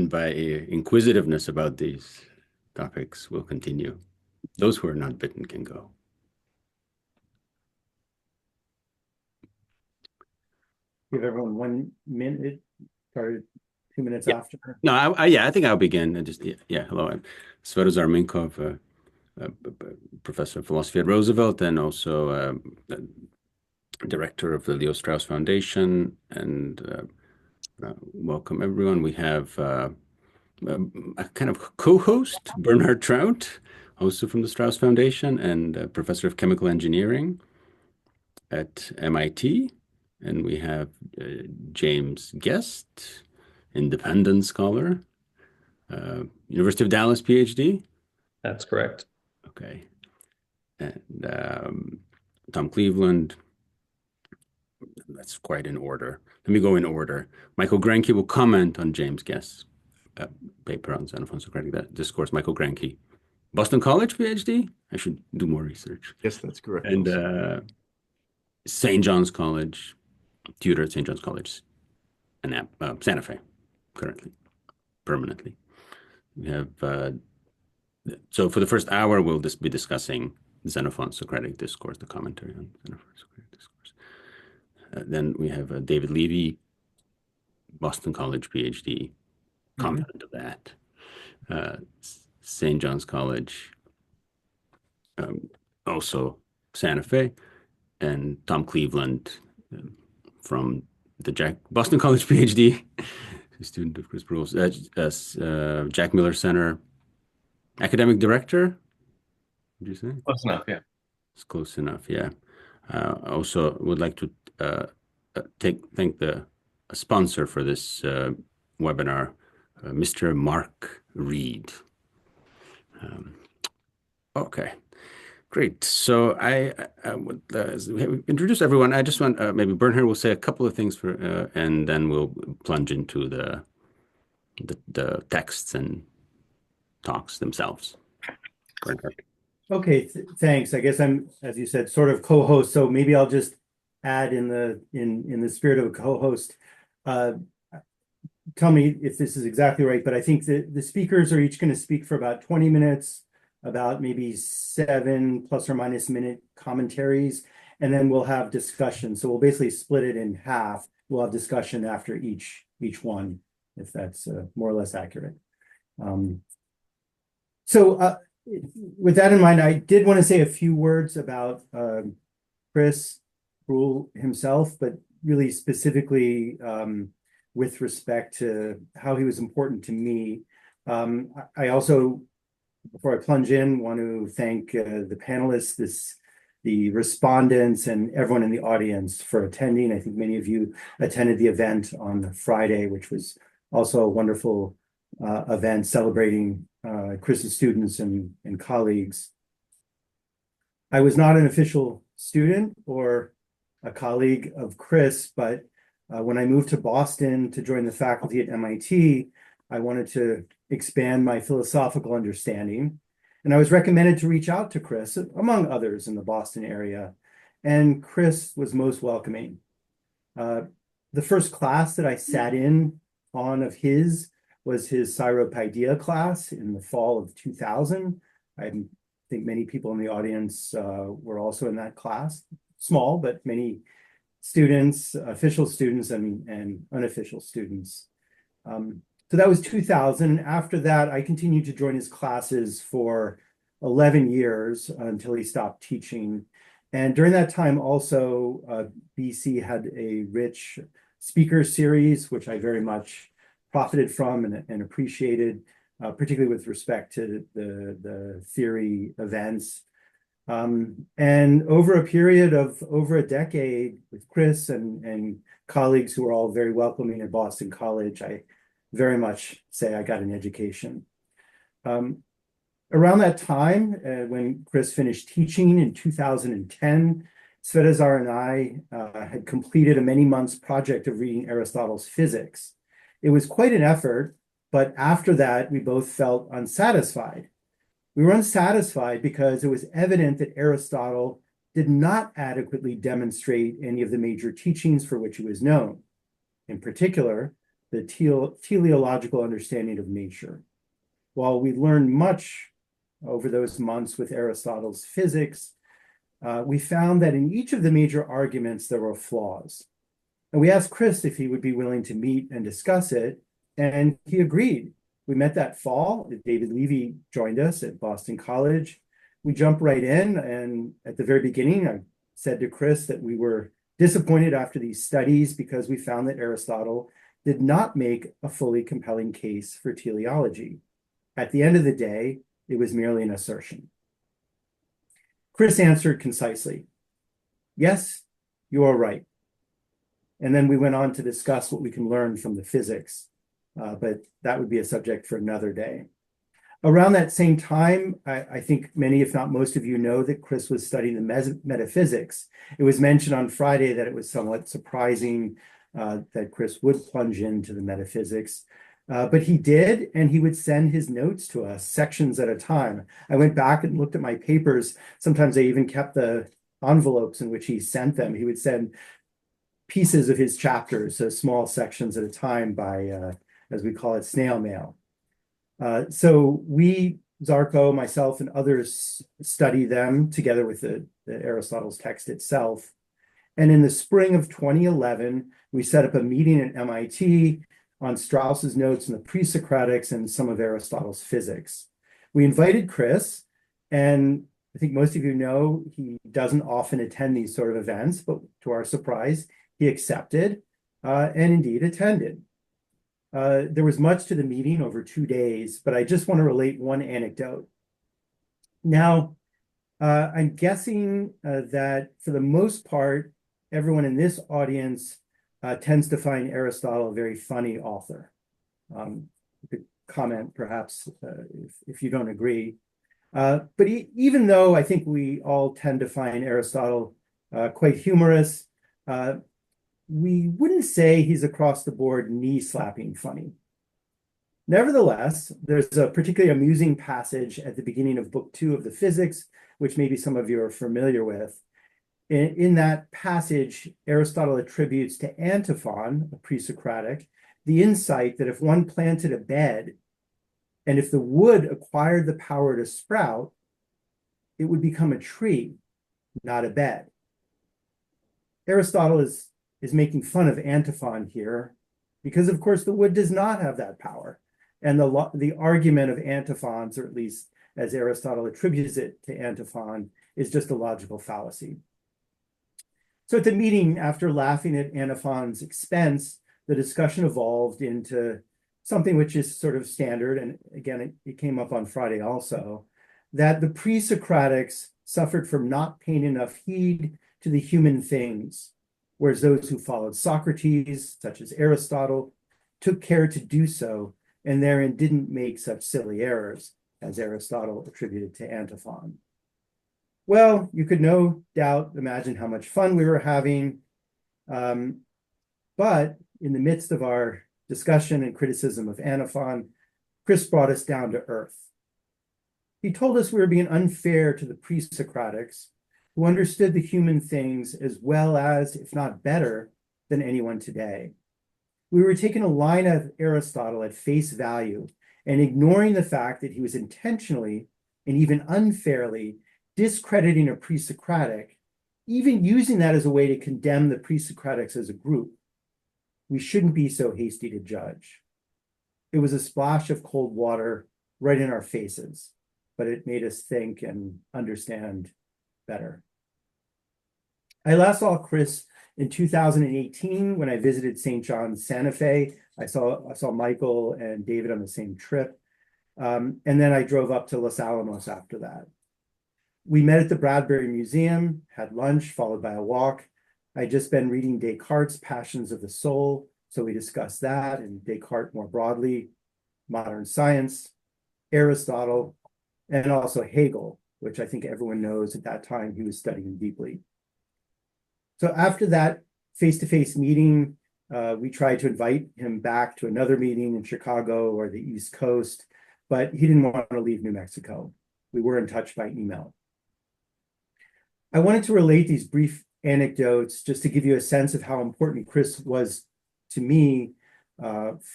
and by inquisitiveness about these topics will continue. Those who are not bitten can go. Give everyone 1 minute or 2 minutes Yeah. after. No, I think I'll begin. Hello, I'm Svetozar Minkov, professor of philosophy at Roosevelt, and also director of the Leo Strauss Foundation. And welcome everyone. We have a kind of co-host, Bernhard Trout, also from the Strauss Foundation, and professor of chemical engineering at MIT. And we have James Guest, independent scholar, University of Dallas, PhD. That's correct. Okay. And Tom Cleveland. That's quite in order. Let me go in order. Michael Grenke will comment on James Guest's paper on Xenophon Socratic Discourse. Michael Grenke, Boston College, PhD. I should do more research. Yes, that's correct. And St. John's College, tutor at St. John's College, and Santa Fe, currently, permanently. We have so for the first hour, we'll just be discussing Xenophon Socratic Discourse, the commentary on Xenophon Socratic Discourse. Then we have David Levy, Boston College, PhD, comment of that. St. John's College, also Santa Fe, and Tom Cleveland from the Boston College, PhD, student of Chris Bruell's, Jack Miller Center, academic director. Would you say? Close enough, yeah. It's close enough, yeah. Also, would like to thank the sponsor for this webinar, Mr. Mark Reid. Okay, great. So I would introduce everyone. I just want maybe Bernhard will say a couple of things and then we'll plunge into the texts and talks themselves. Bernhard. Okay, thanks. I guess I'm, as you said, sort of co-host, so maybe I'll just add in the spirit of a co-host. Tell me if this is exactly right, but I think the speakers are each going to speak for about 20 minutes, about maybe 7 plus or minus minute commentaries, and then we'll have discussion. So we'll basically split it in half. We'll have discussion after each one, if that's more or less accurate. With that in mind, I did want to say a few words about Chris Bruell himself, but really specifically with respect to how he was important to me. I also, before I plunge in, want to thank the panelists, the respondents, and everyone in the audience for attending. I think many of you attended the event on Friday, which was also a wonderful event celebrating Chris's students and colleagues. I was not an official student or a colleague of Chris, but when I moved to Boston to join the faculty at MIT, I wanted to expand my philosophical understanding. And I was recommended to reach out to Chris, among others in the Boston area. And Chris was most welcoming. The first class that I sat in on of his was his Cyropaideia class in the fall of 2000. I think many people in the audience were also in that class. Small, but many students, official students and unofficial students. So that was 2000. After that, I continued to join his classes for 11 years until he stopped teaching. And during that time also, BC had a rich speaker series, which I very much profited from and appreciated, particularly with respect to the theory events. And over a period of over a decade with Chris and colleagues who were all very welcoming at Boston College, I very much say I got an education. Around that time, when Chris finished teaching in 2010, Svetozar and I had completed a many months project of reading Aristotle's Physics. It was quite an effort, but after that, we both felt unsatisfied. We were unsatisfied because it was evident that Aristotle did not adequately demonstrate any of the major teachings for which he was known. In particular, the teleological understanding of nature. While we learned much over those months with Aristotle's physics, we found that in each of the major arguments, there were flaws. And we asked Chris if he would be willing to meet and discuss it, and he agreed. We met that fall. David Levy joined us at Boston College. We jumped right in, and at the very beginning, I said to Chris that we were disappointed after these studies because we found that Aristotle did not make a fully compelling case for teleology. At the end of the day, it was merely an assertion. Chris answered concisely, "Yes, you are right." And then we went on to discuss what we can learn from the physics, but that would be a subject for another day. Around that same time, I think many, if not most of you know that Chris was studying the metaphysics. It was mentioned on Friday that it was somewhat surprising that Chris would plunge into the metaphysics, but he did, and he would send his notes to us sections at a time. I went back and looked at my papers. Sometimes I even kept the envelopes in which he sent them. He would send pieces of his chapters, so small sections at a time by, as we call it, snail mail. So we, Zarko, myself, and others study them together with the Aristotle's text itself. And in the spring of 2011, we set up a meeting at MIT on Strauss's notes and the pre-Socratics and some of Aristotle's physics. We invited Chris, and I think most of you know he doesn't often attend these sort of events, but to our surprise, he accepted and indeed attended. There was much to the meeting over 2 days, but I just want to relate one anecdote. Now, I'm guessing that for the most part, everyone in this audience tends to find Aristotle a very funny author. You could comment perhaps if you don't agree. But even though I think we all tend to find Aristotle quite humorous, we wouldn't say he's across the board knee-slapping funny. Nevertheless, there's a particularly amusing passage at the beginning of book 2 of the Physics, which maybe some of you are familiar with. In that passage, Aristotle attributes to Antiphon, a pre-Socratic, the insight that if one planted a bed, and if the wood acquired the power to sprout, it would become a tree, not a bed. Aristotle is making fun of Antiphon here, because of course the wood does not have that power. And the argument of Antiphon's, or at least as Aristotle attributes it to Antiphon, is just a logical fallacy. So at the meeting, after laughing at Antiphon's expense, the discussion evolved into something which is sort of standard, and again, it came up on Friday also, that the pre-Socratics suffered from not paying enough heed to the human things, whereas those who followed Socrates, such as Aristotle, took care to do so, and therein didn't make such silly errors as Aristotle attributed to Antiphon. Well, you could no doubt imagine how much fun we were having, but in the midst of our discussion and criticism of Antiphon, Chris brought us down to earth. He told us we were being unfair to the pre-Socratics, who understood the human things as well as, if not better, than anyone today. We were taking a line of Aristotle at face value and ignoring the fact that he was intentionally and even unfairly discrediting a pre-Socratic, even using that as a way to condemn the pre-Socratics as a group. We shouldn't be so hasty to judge. It was a splash of cold water right in our faces, but it made us think and understand better. I last saw Chris in 2018 when I visited St. John's, Santa Fe. I saw Michael and David on the same trip. And then I drove up to Los Alamos after that. We met at the Bradbury Museum, had lunch, followed by a walk. I'd just been reading Descartes' Passions of the Soul, so we discussed that and Descartes more broadly, modern science, Aristotle, and also Hegel, which I think everyone knows at that time he was studying deeply. So after that face-to-face meeting, we tried to invite him back to another meeting in Chicago or the East Coast, but he didn't want to leave New Mexico. We were in touch by email. I wanted to relate these brief anecdotes just to give you a sense of how important Chris was to me,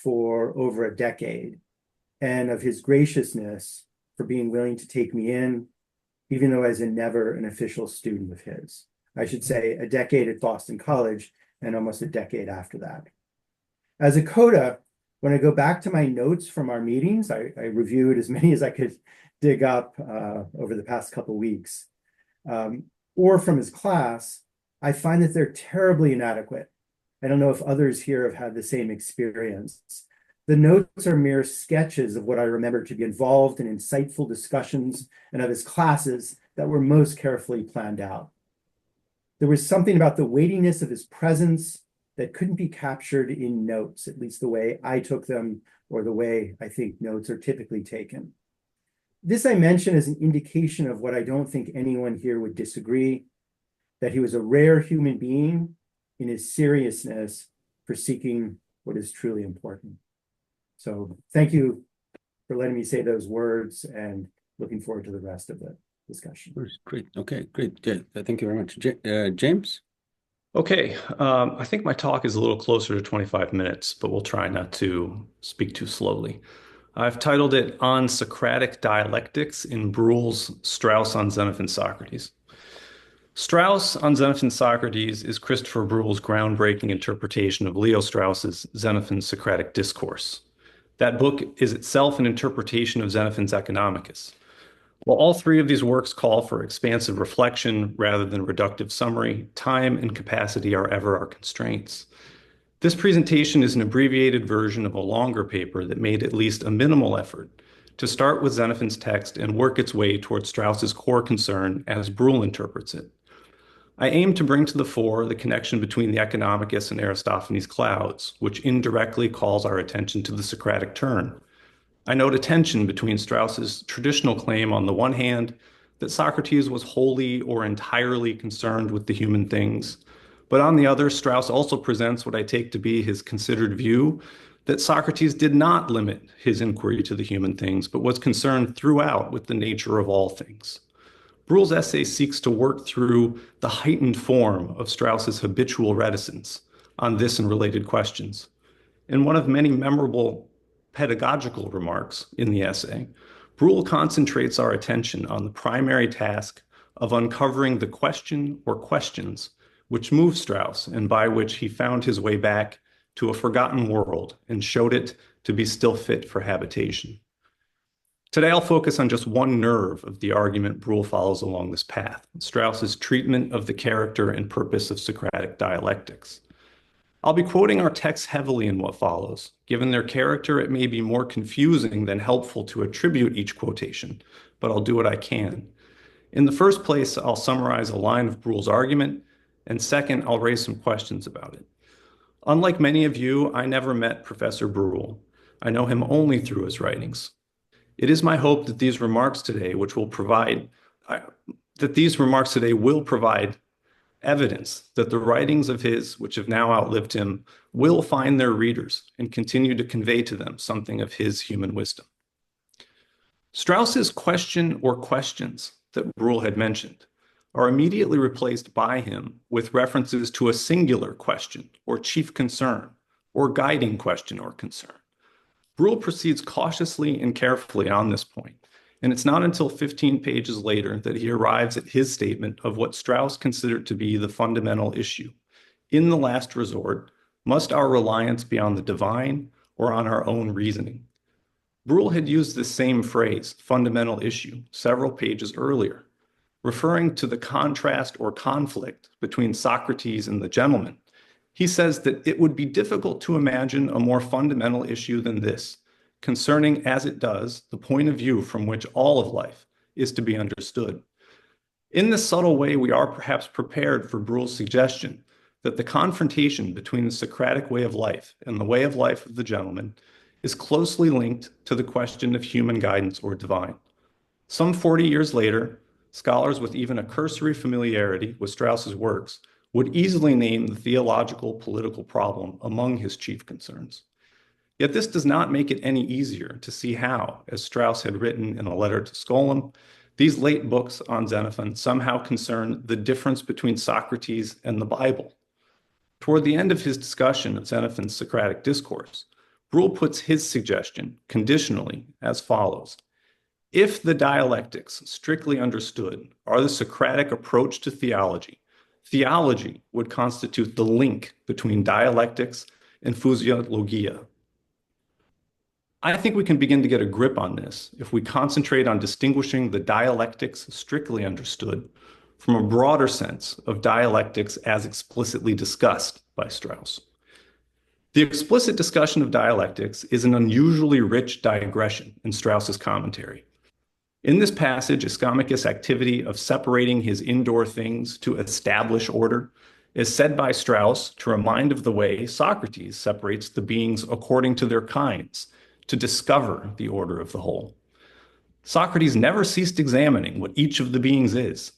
for over a decade, and of his graciousness for being willing to take me in, even though I was never an official student of his. I should say a decade at Boston College and almost a decade after that. As a coda, when I go back to my notes from our meetings, I reviewed as many as I could dig up over the past couple weeks, or from his class, I find that they're terribly inadequate. I don't know if others here have had the same experience. The notes are mere sketches of what I remember to be involved in insightful discussions and of his classes that were most carefully planned out. There was something about the weightiness of his presence that couldn't be captured in notes, at least the way I took them or the way I think notes are typically taken. This I mention as an indication of what I don't think anyone here would disagree, that he was a rare human being in his seriousness for seeking what is truly important. So thank you for letting me say those words, and looking forward to the rest of the discussion. Great. Okay, great. Thank you very much. James? Okay, I think my talk is a little closer to 25 minutes, but we'll try not to speak too slowly. I've titled it On Socratic Dialectics in Bruell's Strauss on Xenophon Socrates. Strauss on Xenophon Socrates is Christopher Bruell's groundbreaking interpretation of Leo Strauss's Xenophon's Socratic Discourse. That book is itself an interpretation of Xenophon's Economicus. While all three of these works call for expansive reflection rather than reductive summary, time and capacity are ever our constraints. This presentation is an abbreviated version of a longer paper that made at least a minimal effort to start with Xenophon's text and work its way toward Strauss's core concern as Bruell interprets it. I aim to bring to the fore the connection between the Economicus and Aristophanes' clouds, which indirectly calls our attention to the Socratic turn. I note a tension between Strauss's traditional claim on the one hand that Socrates was wholly or entirely concerned with the human things, but on the other, Strauss also presents what I take to be his considered view that Socrates did not limit his inquiry to the human things, but was concerned throughout with the nature of all things. Bruell's essay seeks to work through the heightened form of Strauss's habitual reticence on this and related questions. In one of many memorable pedagogical remarks in the essay, Bruell concentrates our attention on the primary task of uncovering the question or questions which moved Strauss and by which he found his way back to a forgotten world and showed it to be still fit for habitation. Today, I'll focus on just one nerve of the argument Bruell follows along this path, Strauss's treatment of the character and purpose of Socratic dialectics. I'll be quoting our texts heavily in what follows. Given their character, it may be more confusing than helpful to attribute each quotation, but I'll do what I can. In the first place, I'll summarize a line of Bruell's argument, and second, I'll raise some questions about it. Unlike many of you, I never met Professor Bruell. I know him only through his writings. It is my hope that these remarks today, will provide evidence that the writings of his, which have now outlived him, will find their readers and continue to convey to them something of his human wisdom. Strauss's question or questions that Bruell had mentioned are immediately replaced by him with references to a singular question or chief concern or guiding question or concern. Bruell proceeds cautiously and carefully on this point, and it's not until 15 pages later that he arrives at his statement of what Strauss considered to be the fundamental issue. In the last resort, must our reliance be on the divine or on our own reasoning? Bruell had used this same phrase, fundamental issue, several pages earlier, referring to the contrast or conflict between Socrates and the gentleman. He says that it would be difficult to imagine a more fundamental issue than this, concerning as it does the point of view from which all of life is to be understood. In this subtle way, we are perhaps prepared for Bruell's suggestion that the confrontation between the Socratic way of life and the way of life of the gentleman is closely linked to the question of human guidance or divine. Some 40 years later, scholars with even a cursory familiarity with Strauss's works would easily name the theological political problem among his chief concerns. Yet this does not make it any easier to see how, as Strauss had written in a letter to Skolem, these late books on Xenophon somehow concern the difference between Socrates and the Bible. Toward the end of his discussion of Xenophon's Socratic Discourse, Bruell puts his suggestion conditionally as follows. If the dialectics, strictly understood, are the Socratic approach to theology, theology would constitute the link between dialectics and physiologia. I think we can begin to get a grip on this if we concentrate on distinguishing the dialectics strictly understood from a broader sense of dialectics as explicitly discussed by Strauss. The explicit discussion of dialectics is an unusually rich digression in Strauss's commentary. In this passage, Ischomachus' activity of separating his indoor things to establish order is said by Strauss to remind of the way Socrates separates the beings according to their kinds, to discover the order of the whole. Socrates never ceased examining what each of the beings is,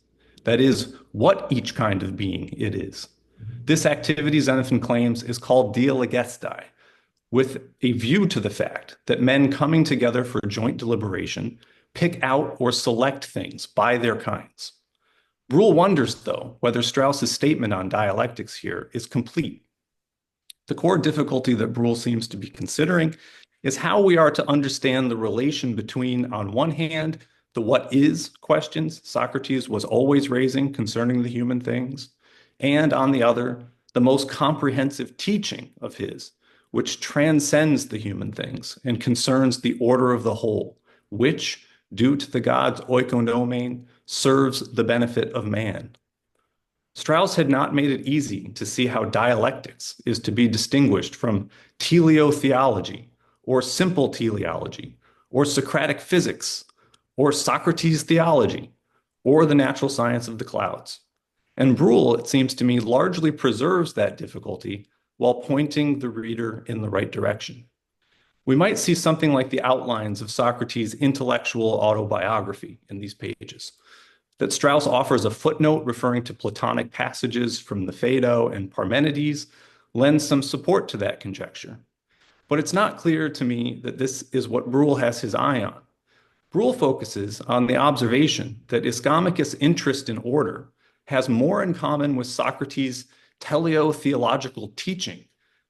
that is, what each kind of being it is. This activity, Xenophon claims, is called dialegestai, with a view to the fact that men coming together for joint deliberation pick out or select things by their kinds. Bruell wonders, though, whether Strauss's statement on dialectics here is complete. The core difficulty that Bruell seems to be considering is how we are to understand the relation between, on one hand, the what is questions Socrates was always raising concerning the human things, and on the other, the most comprehensive teaching of his, which transcends the human things and concerns the order of the whole, which, due to the gods oikonomene, serves the benefit of man. Strauss had not made it easy to see how dialectics is to be distinguished from teleotheology, or simple teleology, or Socratic physics, or Socrates' theology, or the natural science of the clouds. And Bruell, it seems to me, largely preserves that difficulty while pointing the reader in the right direction. We might see something like the outlines of Socrates' intellectual autobiography in these pages, that Strauss offers a footnote referring to Platonic passages from the Phaedo and Parmenides lends some support to that conjecture. But it's not clear to me that this is what Bruell has his eye on. Bruell focuses on the observation that Ischomachus' interest in order has more in common with Socrates' teleotheological teaching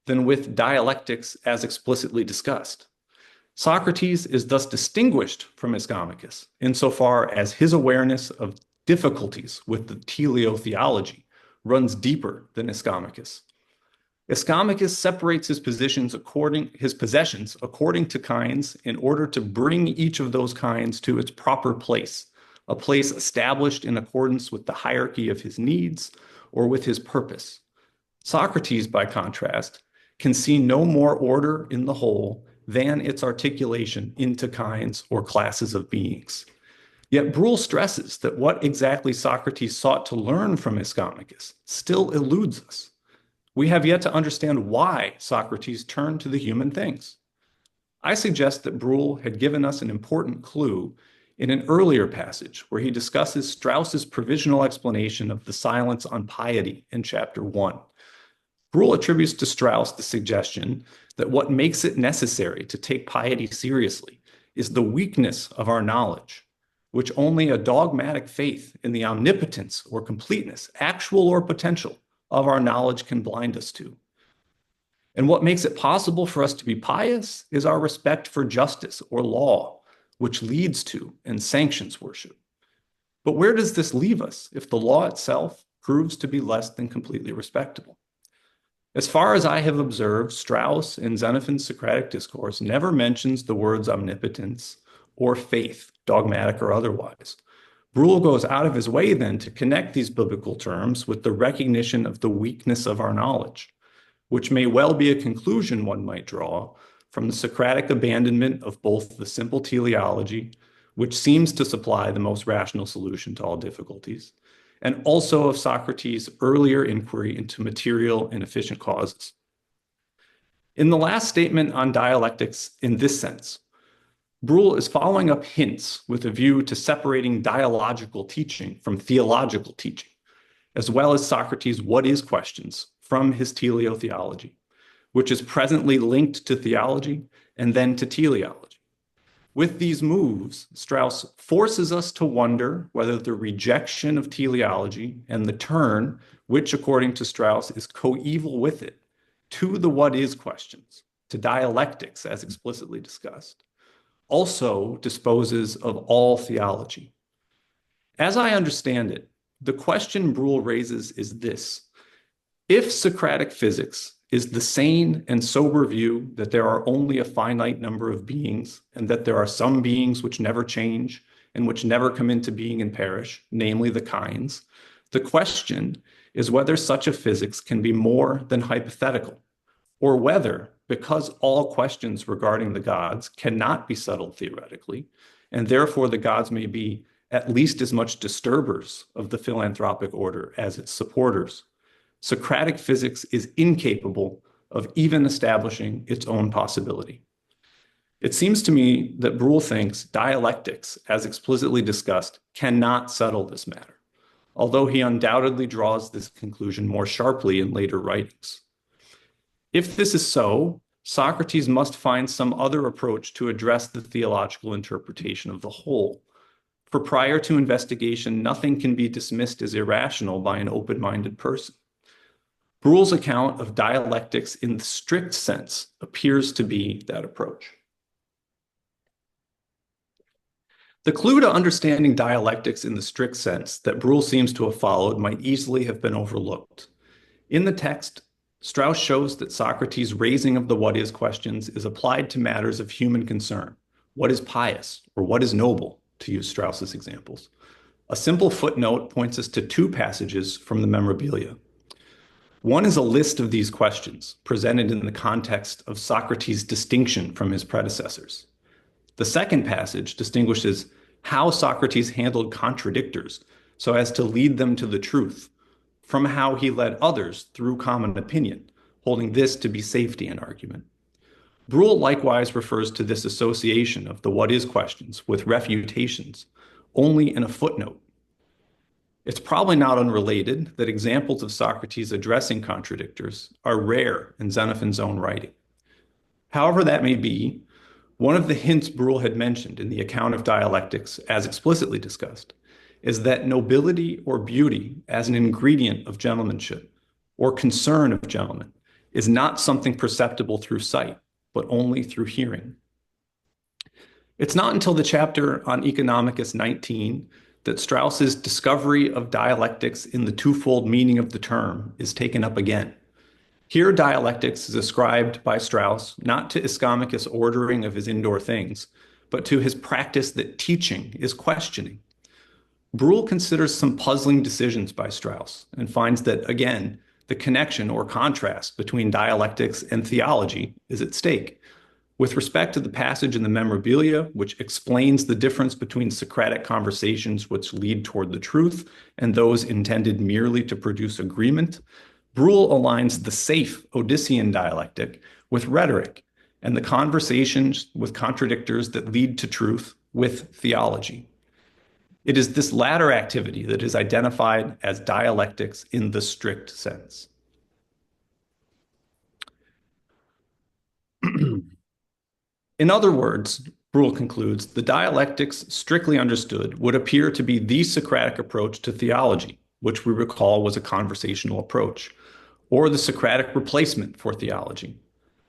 than with dialectics as explicitly discussed. Socrates is thus distinguished from Ischomachus insofar as his awareness of difficulties with the teleotheology runs deeper than Ischomachus. Ischomachus separates his possessions according to kinds in order to bring each of those kinds to its proper place, a place established in accordance with the hierarchy of his needs or with his purpose. Socrates, by contrast, can see no more order in the whole than its articulation into kinds or classes of beings. Yet Bruell stresses that what exactly Socrates sought to learn from Ischomachus still eludes us. We have yet to understand why Socrates turned to the human things. I suggest that Bruell had given us an important clue in an earlier passage where he discusses Strauss's provisional explanation of the silence on piety in chapter 1. Bruell attributes to Strauss the suggestion that what makes it necessary to take piety seriously is the weakness of our knowledge, which only a dogmatic faith in the omnipotence or completeness, actual or potential, of our knowledge can blind us to. And what makes it possible for us to be pious is our respect for justice or law, which leads to and sanctions worship. But where does this leave us if the law itself proves to be less than completely respectable? As far as I have observed, Strauss in Xenophon's Socratic Discourse never mentions the words omnipotence or faith, dogmatic or otherwise. Bruell goes out of his way then to connect these biblical terms with the recognition of the weakness of our knowledge, which may well be a conclusion one might draw from the Socratic abandonment of both the simple teleology, which seems to supply the most rational solution to all difficulties, and also of Socrates' earlier inquiry into material and efficient causes. In the last statement on dialectics in this sense, Bruell is following up hints with a view to separating dialogical teaching from theological teaching, as well as Socrates' what is questions from his teleotheology, which is presently linked to theology and then to teleology. With these moves, Strauss forces us to wonder whether the rejection of teleology and the turn, which according to Strauss is coeval with it, to the what is questions, to dialectics as explicitly discussed, also disposes of all theology. As I understand it, the question Bruell raises is this: if Socratic physics is the sane and sober view that there are only a finite number of beings and that there are some beings which never change and which never come into being and perish, namely the kinds, the question is whether such a physics can be more than hypothetical, or whether, because all questions regarding the gods cannot be settled theoretically, and therefore the gods may be at least as much disturbers of the philanthropic order as its supporters, Socratic physics is incapable of even establishing its own possibility. It seems to me that Bruell thinks dialectics, as explicitly discussed, cannot settle this matter, although he undoubtedly draws this conclusion more sharply in later writings. If this is so, Socrates must find some other approach to address the theological interpretation of the whole. For prior to investigation, nothing can be dismissed as irrational by an open-minded person. Bruell's account of dialectics in the strict sense appears to be that approach. The clue to understanding dialectics in the strict sense that Bruell seems to have followed might easily have been overlooked. In the text, Strauss shows that Socrates' raising of the what is questions is applied to matters of human concern. What is pious, or what is noble, to use Strauss's examples? A simple footnote points us to two passages from the Memorabilia. One is a list of these questions, presented in the context of Socrates' distinction from his predecessors. The second passage distinguishes how Socrates handled contradictors so as to lead them to the truth, from how he led others through common opinion, holding this to be safety in argument. Bruell likewise refers to this association of the what is questions with refutations, only in a footnote. It's probably not unrelated that examples of Socrates addressing contradictors are rare in Xenophon's own writing. However that may be, one of the hints Bruell had mentioned in the account of dialectics, as explicitly discussed, is that nobility or beauty as an ingredient of gentlemanship or concern of gentlemen is not something perceptible through sight, but only through hearing. It's not until the chapter on Economicus 19 that Strauss's discovery of dialectics in the twofold meaning of the term is taken up again. Here, dialectics is ascribed by Strauss not to Ischomachus' ordering of his indoor things, but to his practice that teaching is questioning. Bruell considers some puzzling decisions by Strauss and finds that, again, the connection or contrast between dialectics and theology is at stake. With respect to the passage in the Memorabilia, which explains the difference between Socratic conversations which lead toward the truth and those intended merely to produce agreement, Bruell aligns the safe Odyssean dialectic with rhetoric and the conversations with contradictors that lead to truth with theology. It is this latter activity that is identified as dialectics in the strict sense. In other words, Bruell concludes, the dialectics strictly understood would appear to be the Socratic approach to theology, which we recall was a conversational approach, or the Socratic replacement for theology.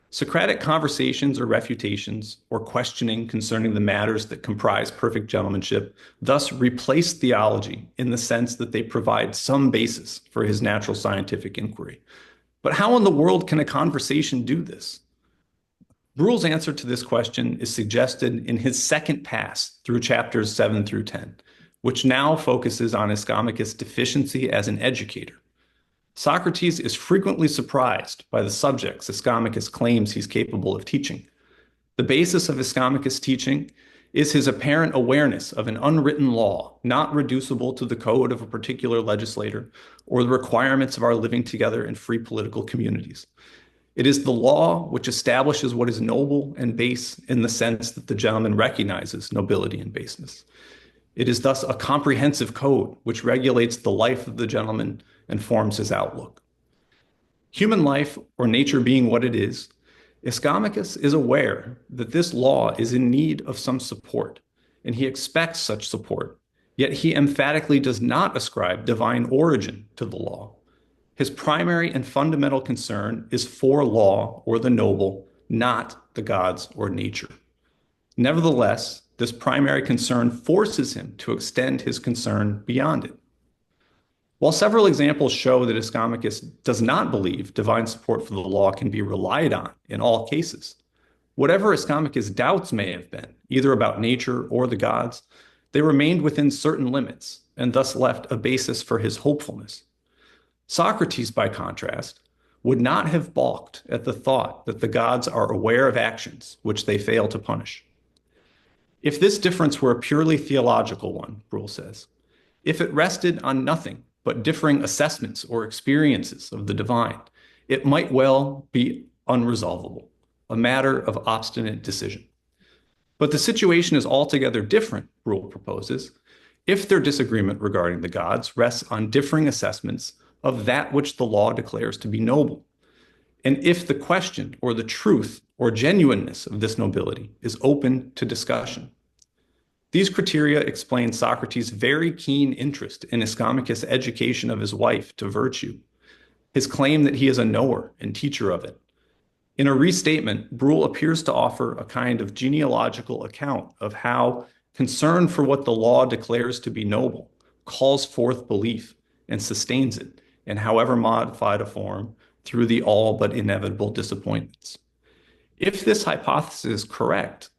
Socratic conversations or refutations or questioning concerning the matters that comprise perfect gentlemanship thus replace theology in the sense that they provide some basis for his natural scientific inquiry. But how in the world can a conversation do this? Bruell's answer to this question is suggested in his second pass through chapters 7 through 10, which now focuses on Ischomachus' deficiency as an educator. Socrates is frequently surprised by the subjects Ischomachus claims he's capable of teaching. The basis of Ischomachus' teaching is his apparent awareness of an unwritten law, not reducible to the code of a particular legislator or the requirements of our living together in free political communities. It is the law which establishes what is noble and base in the sense that the gentleman recognizes nobility and baseness. It is thus a comprehensive code which regulates the life of the gentleman and forms his outlook. Human life, or nature being what it is, Ischomachus is aware that this law is in need of some support, and he expects such support, yet he emphatically does not ascribe divine origin to the law. His primary and fundamental concern is for law, or the noble, not the gods or nature. Nevertheless, this primary concern forces him to extend his concern beyond it. While several examples show that Ischomachus does not believe divine support for the law can be relied on in all cases, whatever Ischomachus' doubts may have been, either about nature or the gods, they remained within certain limits and thus left a basis for his hopefulness. Socrates, by contrast, would not have balked at the thought that the gods are aware of actions which they fail to punish. If this difference were a purely theological one, Bruell says, if it rested on nothing but differing assessments or experiences of the divine, it might well be unresolvable, a matter of obstinate decision. But the situation is altogether different, Bruell proposes, if their disagreement regarding the gods rests on differing assessments of that which the law declares to be noble, and if the question or the truth or genuineness of this nobility is open to discussion. These criteria explain Socrates' very keen interest in Ischomachus' education of his wife to virtue, his claim that he is a knower and teacher of it. In a restatement, Bruell appears to offer a kind of genealogical account of how concern for what the law declares to be noble calls forth belief and sustains it, in however modified a form, through the all but inevitable disappointments. If this hypothesis is correct,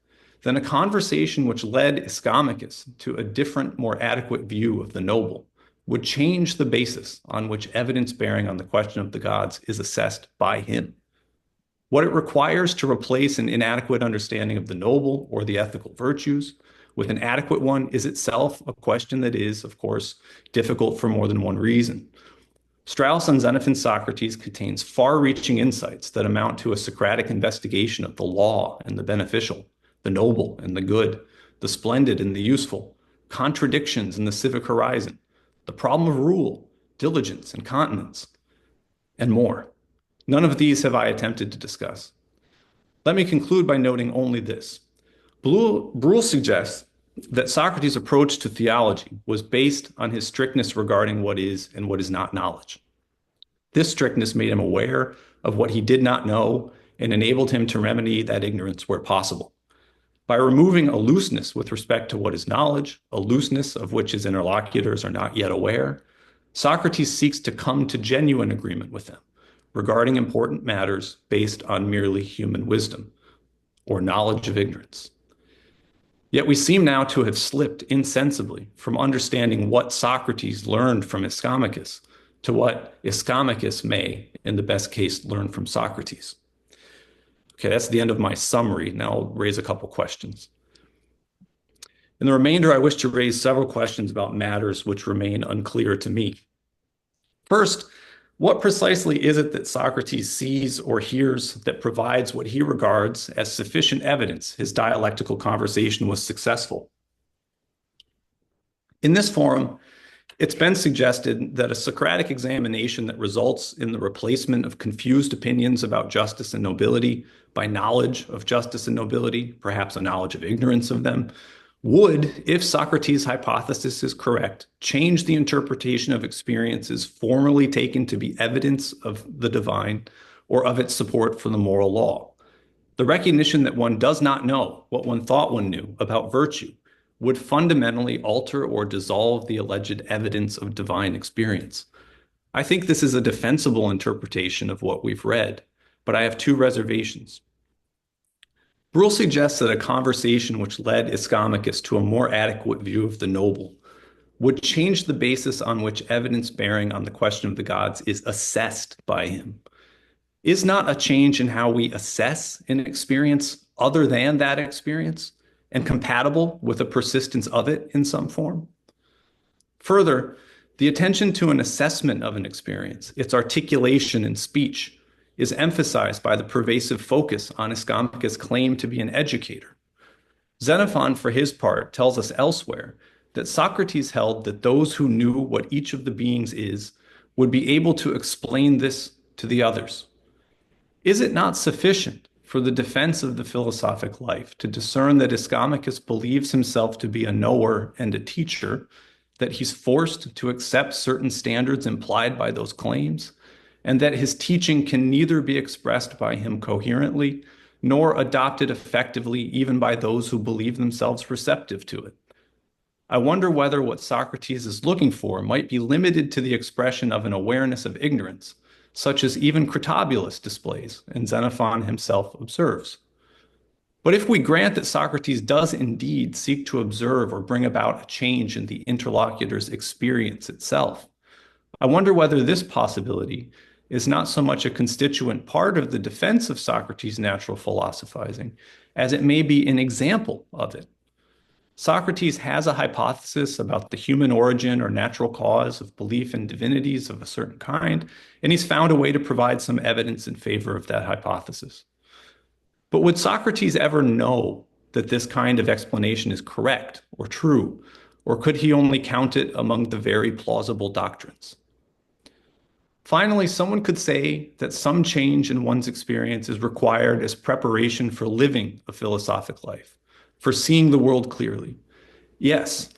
then a conversation which led Ischomachus to a different, more adequate view of the noble would change the basis on which evidence bearing on the question of the gods is assessed by him. What it requires to replace an inadequate understanding of the noble or the ethical virtues with an adequate one is itself a question that is, of course, difficult for more than one reason. Strauss on Xenophon's Socrates contains far-reaching insights that amount to a Socratic investigation of the law and the beneficial, the noble and the good, the splendid and the useful, contradictions in the civic horizon, the problem of rule, diligence and continence, and more. None of these have I attempted to discuss. Let me conclude by noting only this. Bruell suggests that Socrates' approach to theology was based on his strictness regarding what is and what is not knowledge. This strictness made him aware of what he did not know and enabled him to remedy that ignorance where possible. By removing a looseness with respect to what is knowledge, a looseness of which his interlocutors are not yet aware, Socrates seeks to come to genuine agreement with them regarding important matters based on merely human wisdom or knowledge of ignorance. Yet we seem now to have slipped insensibly from understanding what Socrates learned from Ischomachus to what Ischomachus may, in the best case, learn from Socrates. Okay, that's the end of my summary. Now I'll raise a couple questions. In the remainder, I wish to raise several questions about matters which remain unclear to me. First, what precisely is it that Socrates sees or hears that provides what he regards as sufficient evidence his dialectical conversation was successful? In this forum, it's been suggested that a Socratic examination that results in the replacement of confused opinions about justice and nobility by knowledge of justice and nobility, perhaps a knowledge of ignorance of them, would, if Socrates' hypothesis is correct, change the interpretation of experiences formerly taken to be evidence of the divine or of its support for the moral law. The recognition that one does not know what one thought one knew about virtue would fundamentally alter or dissolve the alleged evidence of divine experience. I think this is a defensible interpretation of what we've read, but I have two reservations. Bruell suggests that a conversation which led Ischomachus to a more adequate view of the noble would change the basis on which evidence bearing on the question of the gods is assessed by him. Is not a change in how we assess an experience other than that experience and compatible with a persistence of it in some form? Further, the attention to an assessment of an experience, its articulation and speech, is emphasized by the pervasive focus on Ischomachus' claim to be an educator. Xenophon, for his part, tells us elsewhere that Socrates held that those who knew what each of the beings is would be able to explain this to the others. Is it not sufficient for the defense of the philosophic life to discern that Ischomachus believes himself to be a knower and a teacher, that he's forced to accept certain standards implied by those claims, and that his teaching can neither be expressed by him coherently nor adopted effectively even by those who believe themselves receptive to it. I wonder whether what Socrates is looking for might be limited to the expression of an awareness of ignorance, such as even Critobulus displays and Xenophon himself observes. But if we grant that Socrates does indeed seek to observe or bring about a change in the interlocutor's experience itself, I wonder whether this possibility is not so much a constituent part of the defense of Socrates' natural philosophizing as it may be an example of it. Socrates has a hypothesis about the human origin or natural cause of belief in divinities of a certain kind, and he's found a way to provide some evidence in favor of that hypothesis. But would Socrates ever know that this kind of explanation is correct or true, or could he only count it among the very plausible doctrines? Finally, someone could say that some change in one's experience is required as preparation for living a philosophic life, for seeing the world clearly. Yes,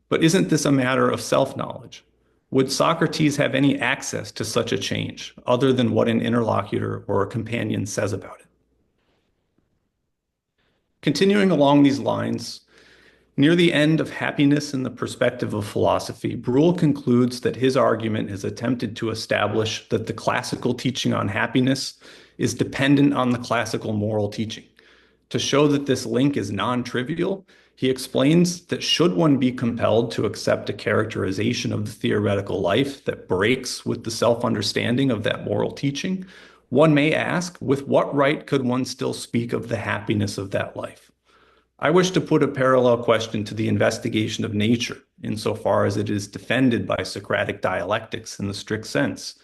but isn't this a matter of self-knowledge? Would Socrates have any access to such a change other than what an interlocutor or a companion says about it? Continuing along these lines, near the end of Happiness in the Perspective of Philosophy, Bruell concludes that his argument has attempted to establish that the classical teaching on happiness is dependent on the classical moral teaching. To show that this link is non-trivial, he explains that should one be compelled to accept a characterization of the theoretical life that breaks with the self-understanding of that moral teaching, one may ask, with what right could one still speak of the happiness of that life? I wish to put a parallel question to the investigation of nature, insofar as it is defended by Socratic dialectics in the strict sense.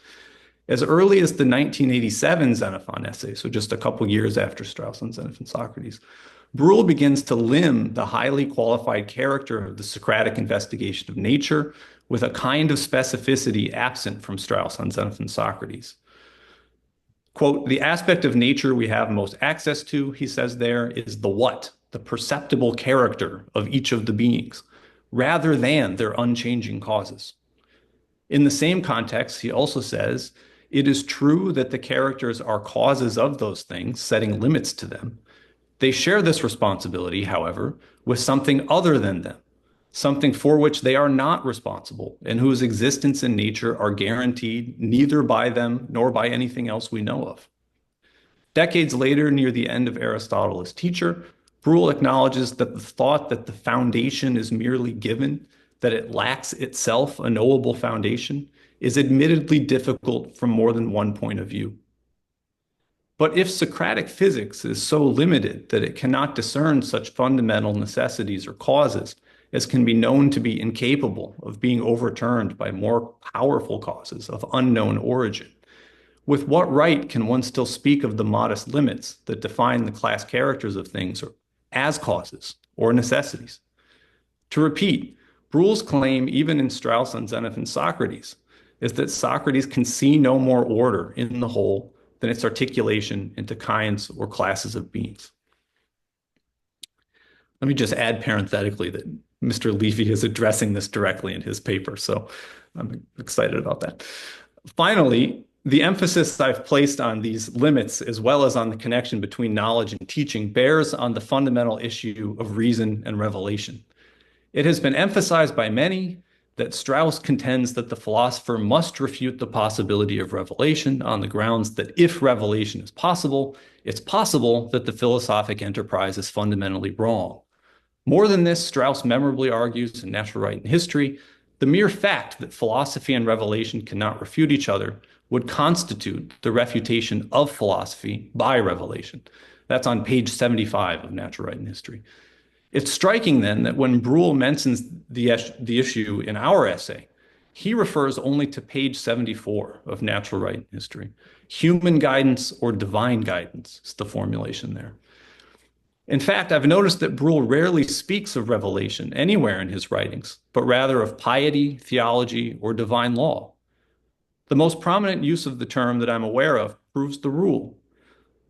As early as the 1987 Xenophon essay, so just a couple years after Strauss and Xenophon Socrates, Bruell begins to limn the highly qualified character of the Socratic investigation of nature with a kind of specificity absent from Strauss on Xenophon Socrates. Quote, the aspect of nature we have most access to, he says there, is the what, the perceptible character of each of the beings, rather than their unchanging causes. In the same context, he also says, it is true that the characters are causes of those things, setting limits to them. They share this responsibility, however, with something other than them, something for which they are not responsible and whose existence and nature are guaranteed neither by them nor by anything else we know of. Decades later, near the end of Aristotle as teacher, Bruell acknowledges that the thought that the foundation is merely given, that it lacks itself a knowable foundation, is admittedly difficult from more than one point of view. But if Socratic physics is so limited that it cannot discern such fundamental necessities or causes as can be known to be incapable of being overturned by more powerful causes of unknown origin, with what right can one still speak of the modest limits that define the class characters of things as causes or necessities? To repeat, Bruell's claim, even in Strauss and Xenophon Socrates, is that Socrates can see no more order in the whole than its articulation into kinds or classes of beings. Let me just add parenthetically that Mr. Levy is addressing this directly in his paper, so I'm excited about that. Finally, the emphasis I've placed on these limits, as well as on the connection between knowledge and teaching, bears on the fundamental issue of reason and revelation. It has been emphasized by many that Strauss contends that the philosopher must refute the possibility of revelation on the grounds that if revelation is possible, it's possible that the philosophic enterprise is fundamentally wrong. More than this, Strauss memorably argues in Natural Right and History, the mere fact that philosophy and revelation cannot refute each other would constitute the refutation of philosophy by revelation. That's on page 75 of Natural Right and History. It's striking then that when Bruell mentions the issue in our essay, he refers only to page 74 of Natural Right and History. Human guidance or divine guidance is the formulation there. In fact, I've noticed that Bruell rarely speaks of revelation anywhere in his writings, but rather of piety, theology, or divine law. The most prominent use of the term that I'm aware of proves the rule.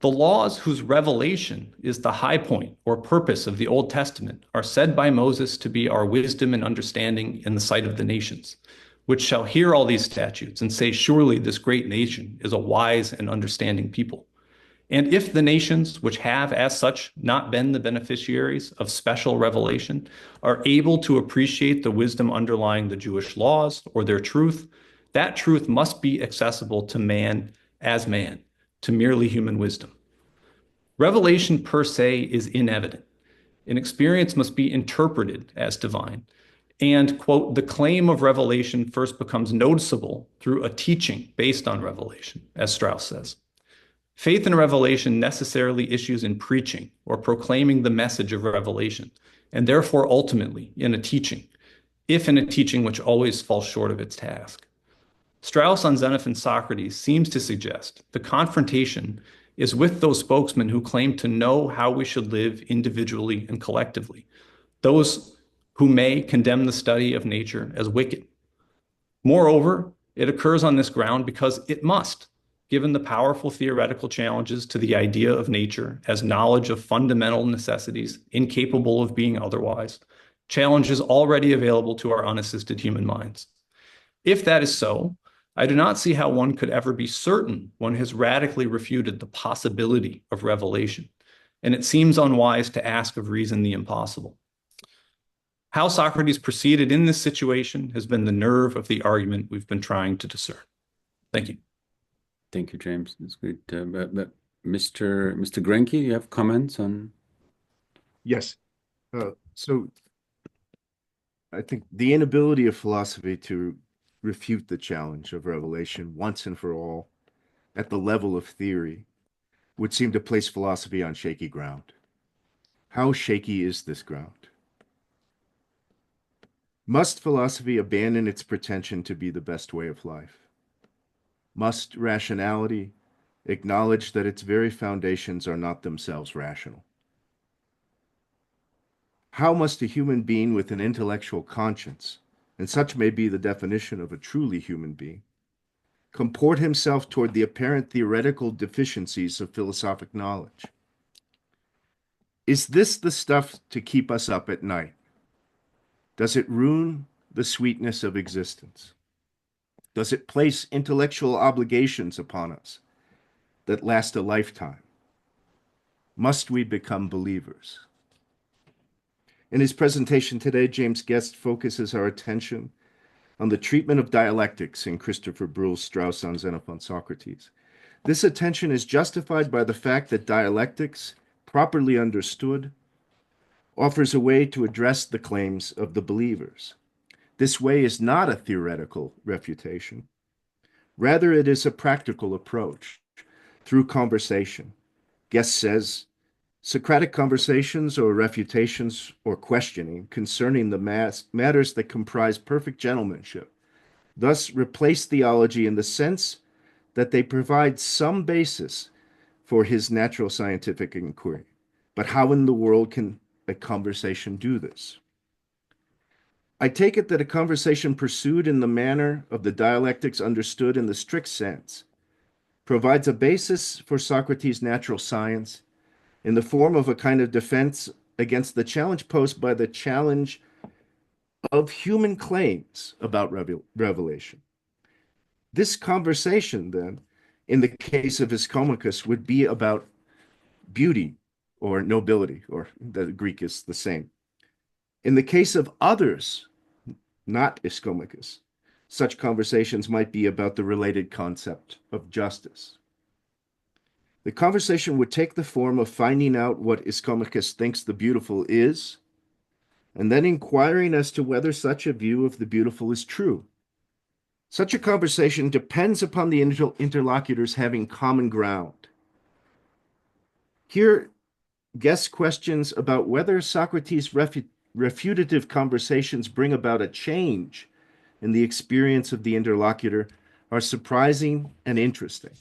The laws whose revelation is the high point or purpose of the Old Testament are said by Moses to be our wisdom and understanding in the sight of the nations, which shall hear all these statutes and say, surely this great nation is a wise and understanding people. And if the nations which have, as such, not been the beneficiaries of special revelation are able to appreciate the wisdom underlying the Jewish laws or their truth, that truth must be accessible to man, to merely human wisdom. Revelation per se is inevident. An experience must be interpreted as divine. And, quote, the claim of revelation first becomes noticeable through a teaching based on revelation, as Strauss says. Faith in revelation necessarily issues in preaching or proclaiming the message of revelation, and therefore ultimately in a teaching, if in a teaching which always falls short of its task. Strauss on Xenophon's Socrates seems to suggest the confrontation is with those spokesmen who claim to know how we should live individually and collectively, those who may condemn the study of nature as wicked. Moreover, it occurs on this ground because it must, given the powerful theoretical challenges to the idea of nature as knowledge of fundamental necessities incapable of being otherwise, challenges already available to our unassisted human minds. If that is so, I do not see how one could ever be certain one has radically refuted the possibility of revelation, and it seems unwise to ask of reason the impossible. How Socrates proceeded in this situation has been the nerve of the argument we've been trying to discern. Thank you. Thank you, James. That's good. But Mr. Grenke, you have comments on? Yes. So I think the inability of philosophy to refute the challenge of revelation once and for all at the level of theory would seem to place philosophy on shaky ground. How shaky is this ground? Must philosophy abandon its pretension to be the best way of life? Must rationality acknowledge that its very foundations are not themselves rational? How must a human being with an intellectual conscience, and such may be the definition of a truly human being, comport himself toward the apparent theoretical deficiencies of philosophic knowledge? Is this the stuff to keep us up at night? Does it ruin the sweetness of existence? Does it place intellectual obligations upon us that last a lifetime? Must we become believers? In his presentation today, James Guest focuses our attention on the treatment of dialectics in Christopher Bruell's Strauss on Xenophon Socrates. This attention is justified by the fact that dialectics, properly understood, offers a way to address the claims of the believers. This way is not a theoretical refutation. Rather, it is a practical approach through conversation. Guest says, Socratic conversations or refutations or questioning concerning the matters that comprise perfect gentlemanship thus replace theology in the sense that they provide some basis for his natural scientific inquiry. But how in the world can a conversation do this? I take it that a conversation pursued in the manner of the dialectics understood in the strict sense provides a basis for Socrates' natural science in the form of a kind of defense against the challenge posed by the challenge of human claims about revelation. This conversation, then, in the case of Ischomachus, would be about beauty or nobility, or the Greek is the same. In the case of others, not Ischomachus, such conversations might be about the related concept of justice. The conversation would take the form of finding out what Ischomachus thinks the beautiful is, and then inquiring as to whether such a view of the beautiful is true. Such a conversation depends upon the interlocutors having common ground. Here, Guest questions about whether Socrates' refutative conversations bring about a change in the experience of the interlocutor are surprising and interesting.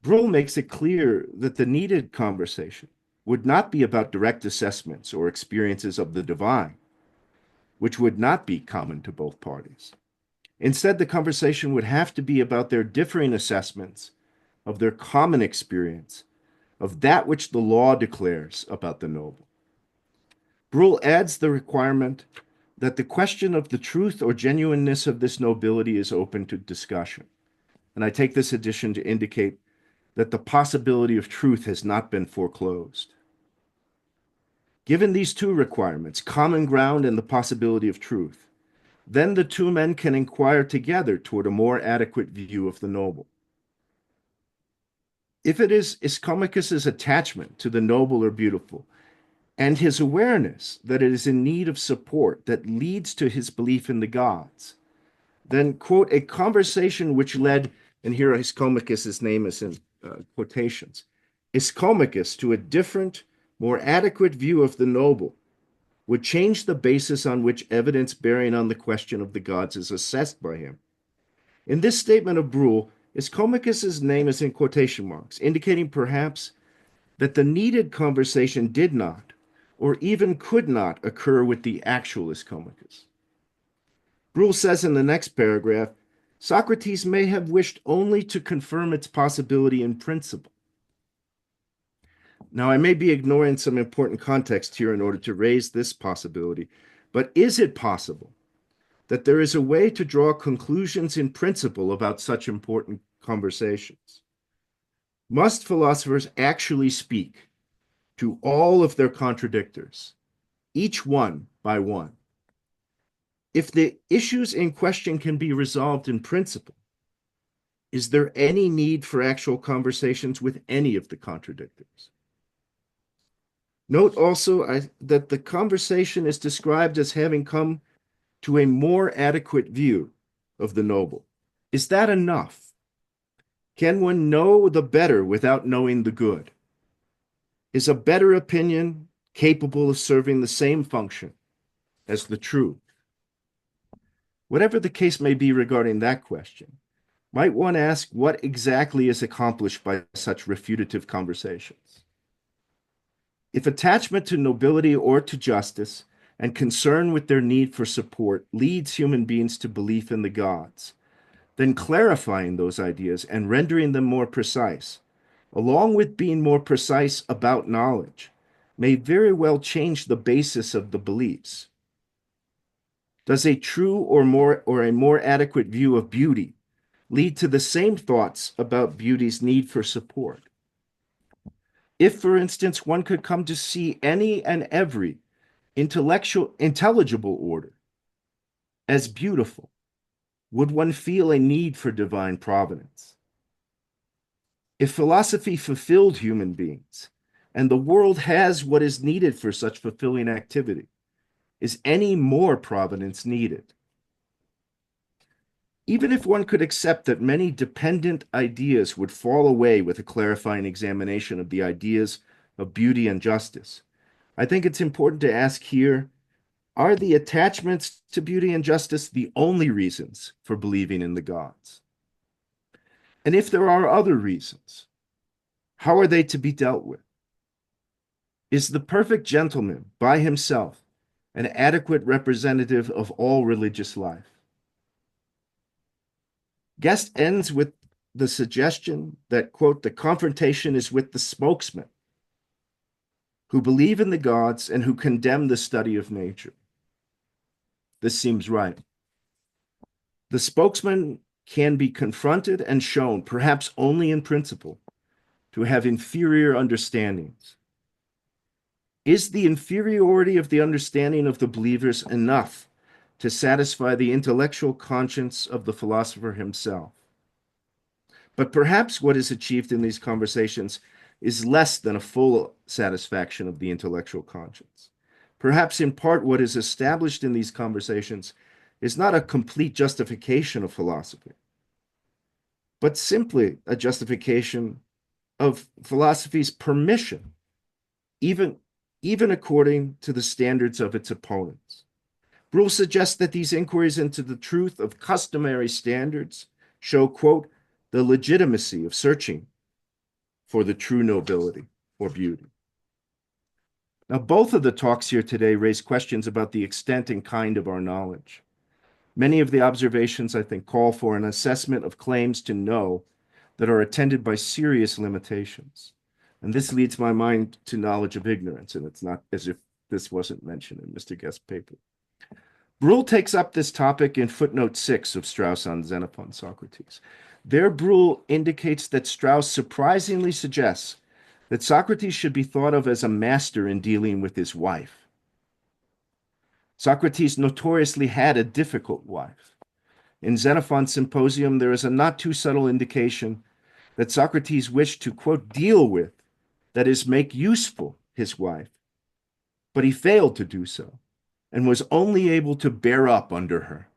Bruell makes it clear that the needed conversation would not be about direct assessments or experiences of the divine, which would not be common to both parties. Instead, the conversation would have to be about their differing assessments of their common experience of that which the law declares about the noble. Bruell adds the requirement that the question of the truth or genuineness of this nobility is open to discussion. And I take this addition to indicate that the possibility of truth has not been foreclosed. Given these two requirements, common ground and the possibility of truth, then the two men can inquire together toward a more adequate view of the noble. If it is Ischomachus's attachment to the noble or beautiful, and his awareness that it is in need of support that leads to his belief in the gods, then, quote, a conversation which led, and here Ischomachus's name is in quotations, Ischomachus to a different, more adequate view of the noble would change the basis on which evidence bearing on the question of the gods is assessed by him. In this statement of Bruell, Ischomachus's name is in quotation marks, indicating perhaps that the needed conversation did not, or even could not, occur with the actual Ischomachus. Bruell says in the next paragraph, Socrates may have wished only to confirm its possibility in principle. Now, I may be ignoring some important context here in order to raise this possibility, but is it possible that there is a way to draw conclusions in principle about such important conversations? Must philosophers actually speak to all of their contradictors, each one by one? If the issues in question can be resolved in principle, is there any need for actual conversations with any of the contradictors? Note also that the conversation is described as having come to a more adequate view of the noble. Is that enough? Can one know the better without knowing the good? Is a better opinion capable of serving the same function as the true? Whatever the case may be regarding that question, might one ask what exactly is accomplished by such refutative conversations? If attachment to nobility or to justice and concern with their need for support leads human beings to belief in the gods, then clarifying those ideas and rendering them more precise, along with being more precise about knowledge, may very well change the basis of the beliefs. Does a true or a more adequate view of beauty lead to the same thoughts about beauty's need for support? If, for instance, one could come to see any and every intelligible order as beautiful, would one feel a need for divine providence? If philosophy fulfilled human beings, and the world has what is needed for such fulfilling activity, is any more providence needed? Even if one could accept that many dependent ideas would fall away with a clarifying examination of the ideas of beauty and justice, I think it's important to ask here, are the attachments to beauty and justice the only reasons for believing in the gods? And if there are other reasons, how are they to be dealt with? Is the perfect gentleman by himself an adequate representative of all religious life? Guest ends with the suggestion that, quote, the confrontation is with the spokesman who believe in the gods and who condemn the study of nature. This seems right. The spokesman can be confronted and shown, perhaps only in principle, to have inferior understandings. Is the inferiority of the understanding of the believers enough to satisfy the intellectual conscience of the philosopher himself? But perhaps what is achieved in these conversations is less than a full satisfaction of the intellectual conscience. Perhaps in part what is established in these conversations is not a complete justification of philosophy, but simply a justification of philosophy's permission, even according to the standards of its opponents. Bruell suggests that these inquiries into the truth of customary standards show, quote, the legitimacy of searching for the true nobility or beauty. Now, both of the talks here today raise questions about the extent and kind of our knowledge. Many of the observations, I think, call for an assessment of claims to know that are attended by serious limitations. And this leads my mind to knowledge of ignorance, and it's not as if this wasn't mentioned in Mr. Guest's paper. Bruell takes up this topic in footnote 6 of Strauss on Xenophon Socrates. There, Bruell indicates that Strauss surprisingly suggests that Socrates should be thought of as a master in dealing with his wife. Socrates notoriously had a difficult wife. In Xenophon's Symposium, there is a not too subtle indication that Socrates wished to, quote, deal with, that is, make useful his wife, but he failed to do so and was only able to bear up under her.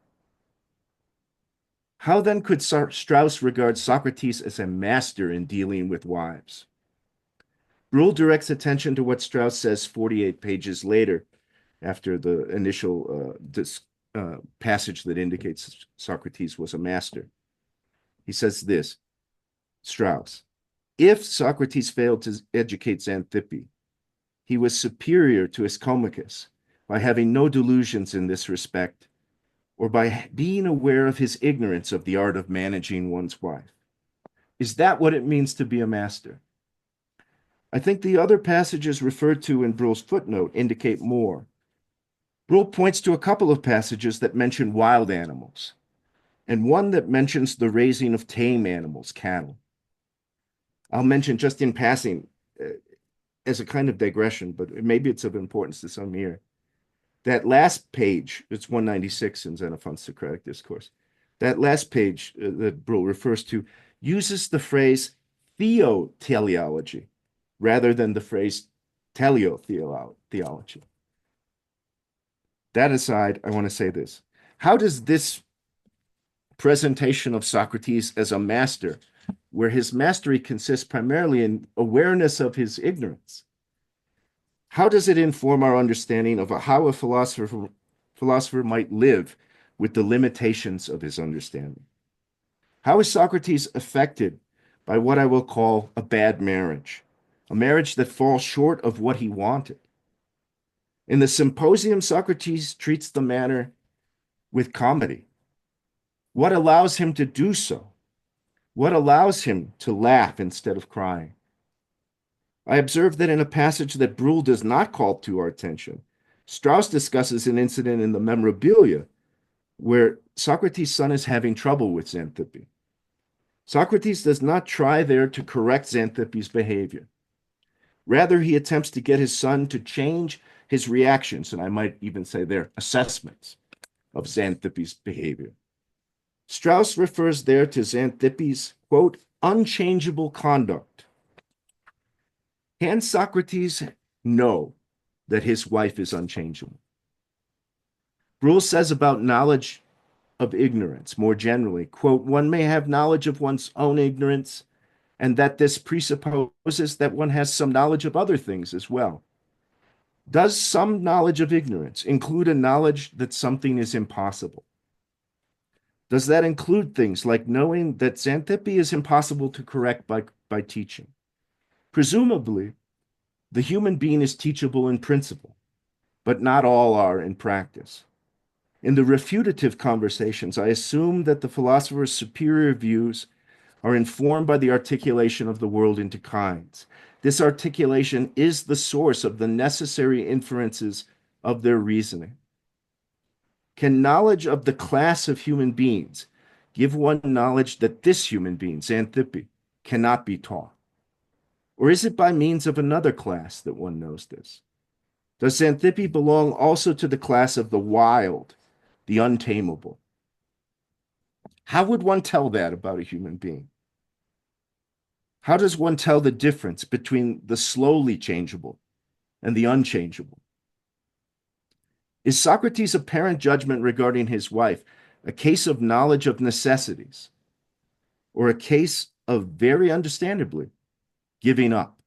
How then could Strauss regard Socrates as a master in dealing with wives? Bruell directs attention to what Strauss says 48 pages later, after the initial passage that indicates Socrates was a master. He says this, Strauss, if Socrates failed to educate Xanthippe, he was superior to Ischomachus by having no delusions in this respect, or by being aware of his ignorance of the art of managing one's wife. Is that what it means to be a master? I think the other passages referred to in Bruell's footnote indicate more. Bruell points to a couple of passages that mention wild animals, and one that mentions the raising of tame animals, cattle. I'll mention just in passing, as a kind of digression, but maybe it's of importance to some here. That last page, it's 196 in Xenophon's Socratic Discourse, that last page that Bruell refers to uses the phrase theoteleology rather than the phrase teleotheology. That aside, I want to say this. How does this presentation of Socrates as a master, where his mastery consists primarily in awareness of his ignorance, how does it inform our understanding of how a philosopher might live with the limitations of his understanding? How is Socrates affected by what I will call a bad marriage, a marriage that falls short of what he wanted? In the Symposium, Socrates treats the matter with comedy. What allows him to do so? What allows him to laugh instead of crying? I observe that in a passage that Bruell does not call to our attention, Strauss discusses an incident in the Memorabilia where Socrates' son is having trouble with Xanthippe. Socrates does not try there to correct Xanthippe's behavior. Rather, he attempts to get his son to change his reactions, and I might even say their assessments of Xanthippe's behavior. Strauss refers there to Xanthippe's, quote, unchangeable conduct. Can Socrates know that his wife is unchangeable? Bruell says about knowledge of ignorance more generally, quote, one may have knowledge of one's own ignorance, and that this presupposes that one has some knowledge of other things as well. Does some knowledge of ignorance include a knowledge that something is impossible? Does that include things like knowing that Xanthippe is impossible to correct by teaching? Presumably, the human being is teachable in principle, but not all are in practice. In the refutative conversations, I assume that the philosopher's superior views are informed by the articulation of the world into kinds. This articulation is the source of the necessary inferences of their reasoning. Can knowledge of the class of human beings give one knowledge that this human being, Xanthippe, cannot be taught? Or is it by means of another class that one knows this? Does Xanthippe belong also to the class of the wild, the untamable? How would one tell that about a human being? How does one tell the difference between the slowly changeable and the unchangeable? Is Socrates' apparent judgment regarding his wife a case of knowledge of necessities, or a case of, very understandably, giving up?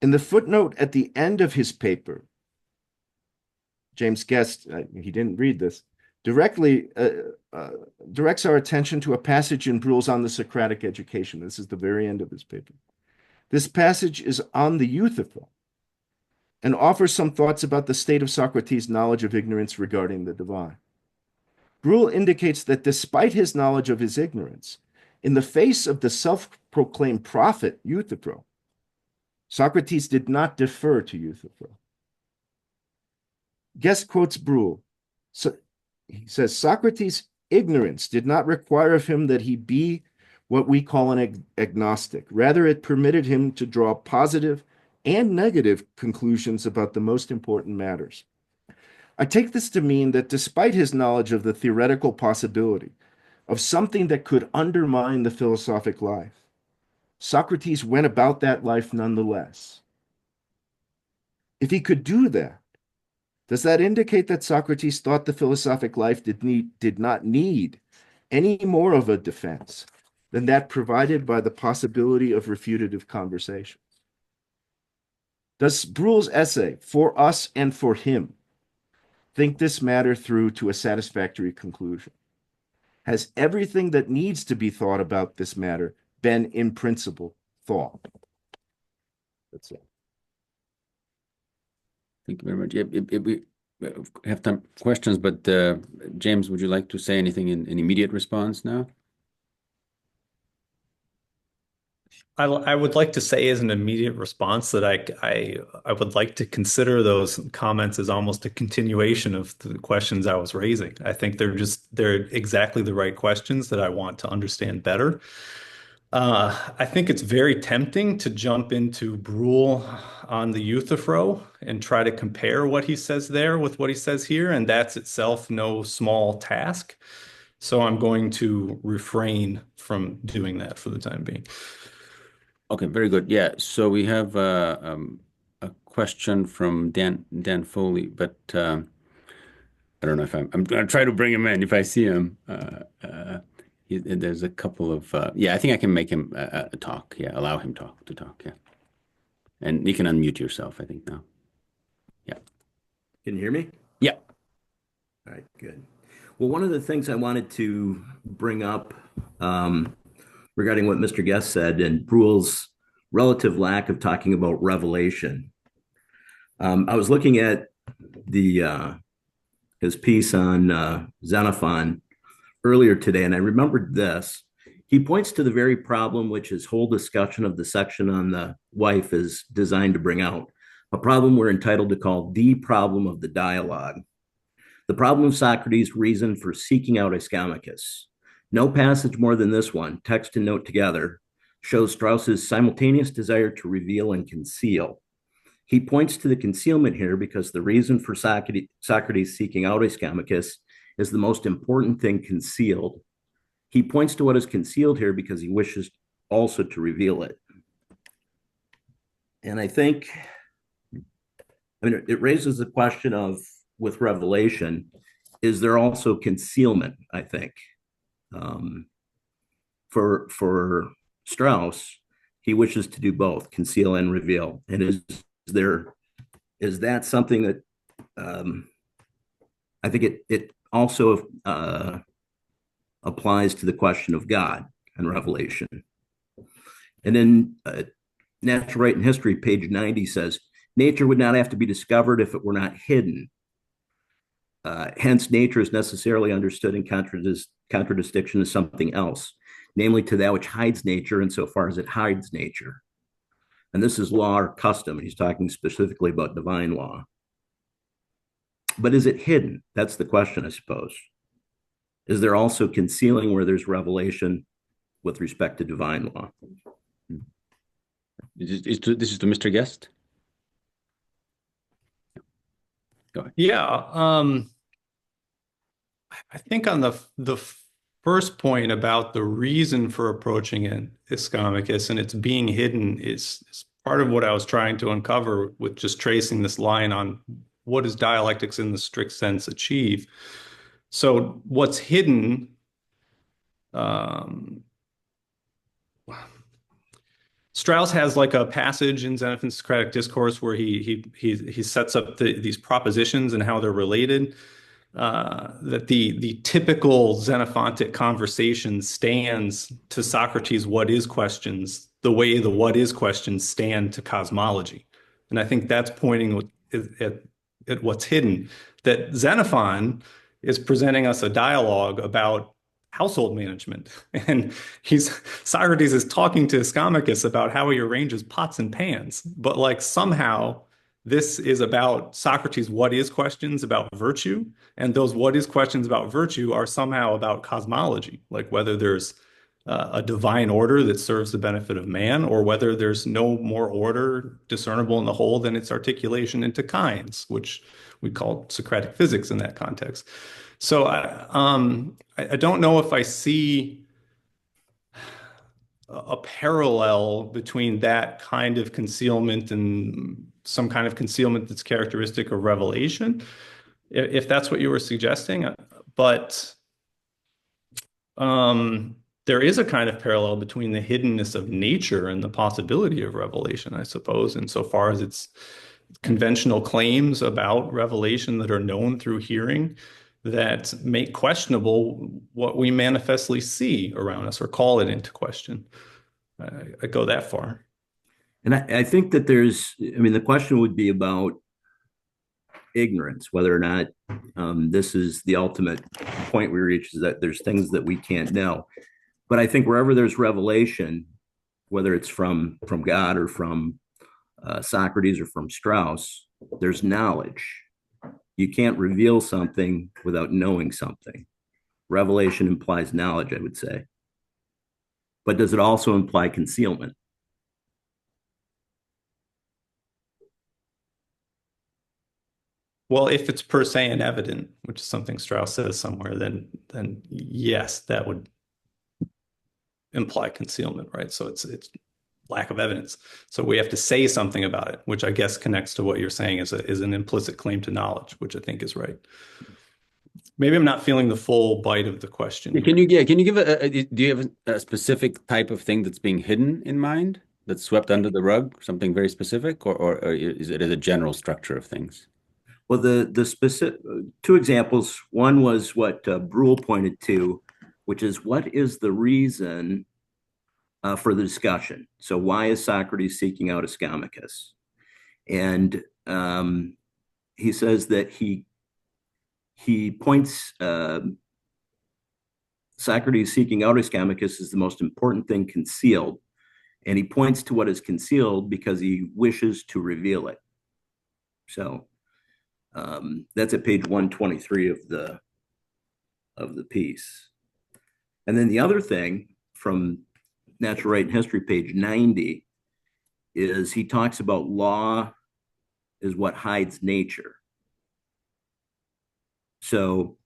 In the footnote at the end of his paper, James Guest, he didn't read this, directly directs our attention to a passage in Bruell's On the Socratic Education. This is the very end of his paper. This passage is on the Euthyphro and offers some thoughts about the state of Socrates' knowledge of ignorance regarding the divine. Bruell indicates that despite his knowledge of his ignorance, in the face of the self-proclaimed prophet Euthyphro, Socrates did not defer to Euthyphro. Guest quotes Bruell. So he says, Socrates' ignorance did not require of him that he be what we call an agnostic. Rather, it permitted him to draw positive and negative conclusions about the most important matters. I take this to mean that despite his knowledge of the theoretical possibility of something that could undermine the philosophic life, Socrates went about that life nonetheless. If he could do that, does that indicate that Socrates thought the philosophic life did not need any more of a defense than that provided by the possibility of refutative conversations? Does Bruell's essay, For Us and for Him, think this matter through to a satisfactory conclusion? Has everything that needs to be thought about this matter been in principle thought? That's it. Thank you very much. Yeah, we have time for questions, but James, would you like to say anything in immediate response now? I would like to say as an immediate response that I would like to consider those comments as almost a continuation of the questions I was raising. I think they're exactly the right questions that I want to understand better. I think it's very tempting to jump into Bruell on the Euthyphro and try to compare what he says there with what he says here, and that's itself no small task. So I'm going to refrain from doing that for the time being. Okay, very good. Yeah, so we have a question from Dan Foley, but I don't know if I'm gonna try to bring him in if I see him. There's a couple of yeah, I think I can make him talk. Yeah, allow him to talk. Yeah, and you can unmute yourself, I think now. Yeah. Can you hear me? Yeah. All right, good. Well, one of the things I wanted to bring up regarding what Mr. Guest said and Bruell's relative lack of talking about revelation. I was looking at his piece on Xenophon earlier today, and I remembered this. He points to the very problem which his whole discussion of the section on the wife is designed to bring out, a problem we're entitled to call the problem of the dialogue. The problem of Socrates' reason for seeking out Ischomachus. No passage more than this one, text and note together, shows Strauss's simultaneous desire to reveal and conceal. He points to the concealment here because the reason for Socrates seeking out Ischomachus is the most important thing concealed. He points to what is concealed here because he wishes also to reveal it. And I think, it raises the question of, with revelation, is there also concealment, I think? For Strauss, he wishes to do both, conceal and reveal. And is that something that I think it also applies to the question of God and revelation. And then Natural Right and History, page 90 says, nature would not have to be discovered if it were not hidden. Hence, nature is necessarily understood in contradistinction to something else, namely to that which hides nature insofar as it hides nature. And this is law or custom. He's talking specifically about divine law. But is it hidden? That's the question, I suppose. Is there also concealing where there's revelation with respect to divine law? This is to Mr. Guest. Go ahead. Yeah. I think on the first point about the reason for approaching an Ischomachus and it's being hidden is part of what I was trying to uncover with just tracing this line on what does dialectics in the strict sense achieve. So what's hidden, Strauss has like a passage in Xenophon's Socratic Discourse where he sets up these propositions and how they're related. That the typical Xenophontic conversation stands to Socrates' what is questions the way the what is questions stand to cosmology. And I think that's pointing at what's hidden, that Xenophon is presenting us a dialogue about household management. And Socrates is talking to Ischomachus about how he arranges pots and pans, but like somehow This is about Socrates' what is questions about virtue, and those what is questions about virtue are somehow about cosmology, like whether there's a divine order that serves the benefit of man, or whether there's no more order discernible in the whole than its articulation into kinds, which we call Socratic physics in that context. So I don't know if I see a parallel between that kind of concealment and some kind of concealment that's characteristic of revelation, if that's what you were suggesting. But there is a kind of parallel between the hiddenness of nature and the possibility of revelation, I suppose, insofar as it's conventional claims about revelation that are known through hearing that make questionable what we manifestly see around us or call it into question. I go that far. And I think that the question would be about ignorance, whether or not this is the ultimate point we reach, is that there's things that we can't know. But I think wherever there's revelation, whether it's from God or from Socrates or from Strauss, there's knowledge. You can't reveal something without knowing something. Revelation implies knowledge, I would say. But does it also imply concealment? Well, if it's per se and evident, which is something Strauss says somewhere, then yes, that would imply concealment, right? So it's lack of evidence. So we have to say something about it, which I guess connects to what you're saying is an implicit claim to knowledge, which I think is right. Maybe I'm not feeling the full bite of the question. Can you give do you have a specific type of thing that's being hidden in mind, that's swept under the rug, something very specific, or is it a general structure of things? Well, the specific two examples. One was what Bruell pointed to, which is what is the reason for the discussion. So why is Socrates seeking out Ischomachus? And he says that he points Socrates seeking out Ischomachus is the most important thing concealed. And he points to what is concealed because he wishes to reveal it. So that's at page 123 of the piece. And then the other thing from Natural Right and History, page 90, is he talks about law is what hides nature. So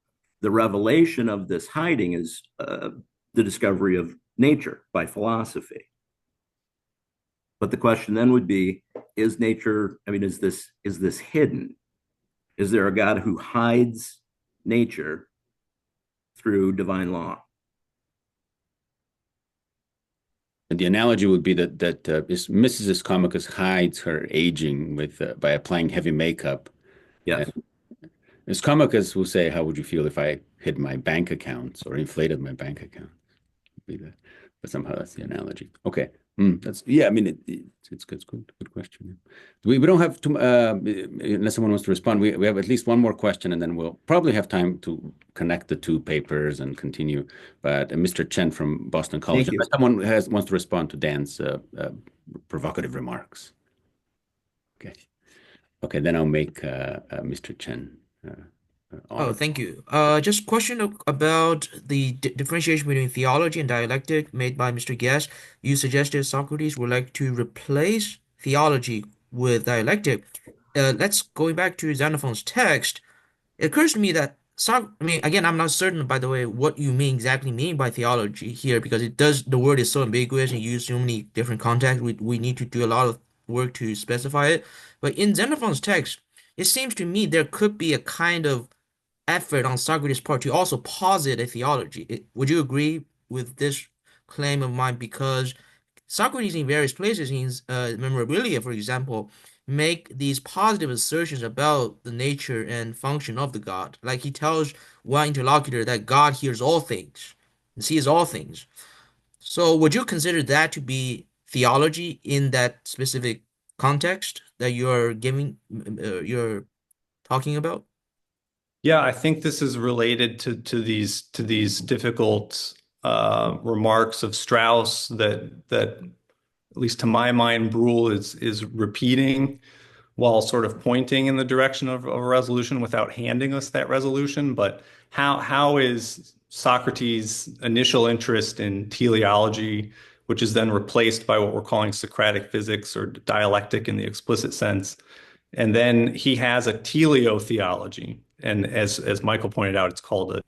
the revelation of this hiding is the discovery of nature by philosophy. But the question then would be, is nature, is this hidden? Is there a God who hides nature through divine law? And the analogy would be that Mrs. Ischomachus hides her aging by applying heavy makeup. Yes. Ischomachus will say, "How would you feel if I hid my bank accounts or inflated my bank accounts?" But somehow that's the analogy. Okay. It's good. It's good question. We don't have to, unless someone wants to respond. We have at least one more question, and then we'll probably have time to connect the two papers and continue. But Mr. Chen from Boston College, unless someone wants to respond to Dan's provocative remarks. Okay. Then I'll make Mr. Chen. Thank you. Just question about the differentiation between theology and dialectic made by Mr. Guest. You suggested Socrates would like to replace theology with dialectic. Let's going back to Xenophon's text. It occurs to me that again, I'm not certain, by the way, what you exactly mean by theology here, because the word is so ambiguous and used in so many different contexts. We need to do a lot of work to specify it. But in Xenophon's text, it seems to me there could be a kind of effort on Socrates' part to also posit a theology. Would you agree with this claim of mine? Because Socrates, in various places in Memorabilia, for example, make these positive assertions about the nature and function of the God. Like he tells one interlocutor that God hears all things and sees all things. So would you consider that to be theology in that specific context that you're talking about? Yeah, I think this is related to these difficult remarks of Strauss that at least to my mind, Bruell is repeating, while sort of pointing in the direction of a resolution without handing us that resolution. But how is Socrates' initial interest in teleology, which is then replaced by what we're calling Socratic physics or dialectic in the explicit sense, and then he has a teleotheology, and as Michael pointed out, it's called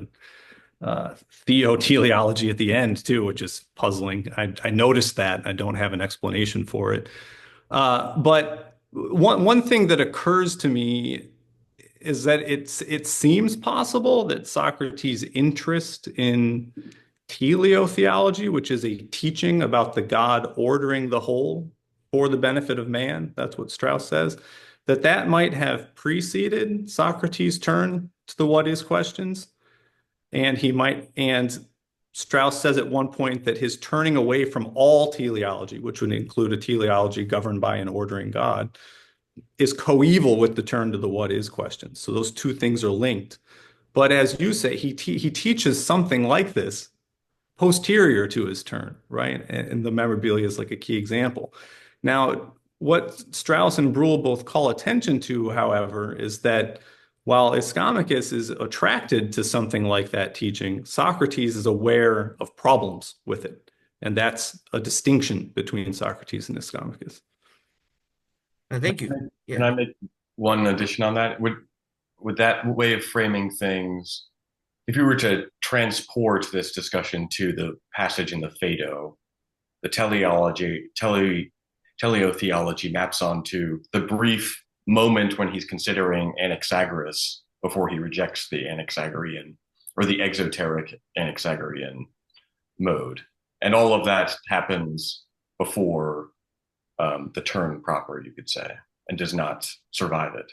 a theoteleology at the end too, which is puzzling. I noticed that. I don't have an explanation for it. But one thing that occurs to me is that it seems possible that Socrates' interest in teleotheology, which is a teaching about the God ordering the whole for the benefit of man, that's what Strauss says, that might have preceded Socrates' turn to the what is questions. And Strauss says at one point that his turning away from all teleology, which would include a teleology governed by an ordering God, is coeval with the turn to the what is questions. So those two things are linked. But as you say, he teaches something like this posterior to his turn, right? And the memorabilia is like a key example. Now, what Strauss and Bruell both call attention to, however, is that while Ischomachus is attracted to something like that teaching, Socrates is aware of problems with it. And that's a distinction between Socrates and Ischomachus. Thank you. Can I make one addition on that? Would that way of framing things, if you were to transport this discussion to the passage in the Phaedo, the teleotheology maps onto the brief moment when he's considering Anaxagoras before he rejects the Anaxagorean or the exoteric Anaxagorean mode. And all of that happens before the turn proper, you could say, and does not survive it.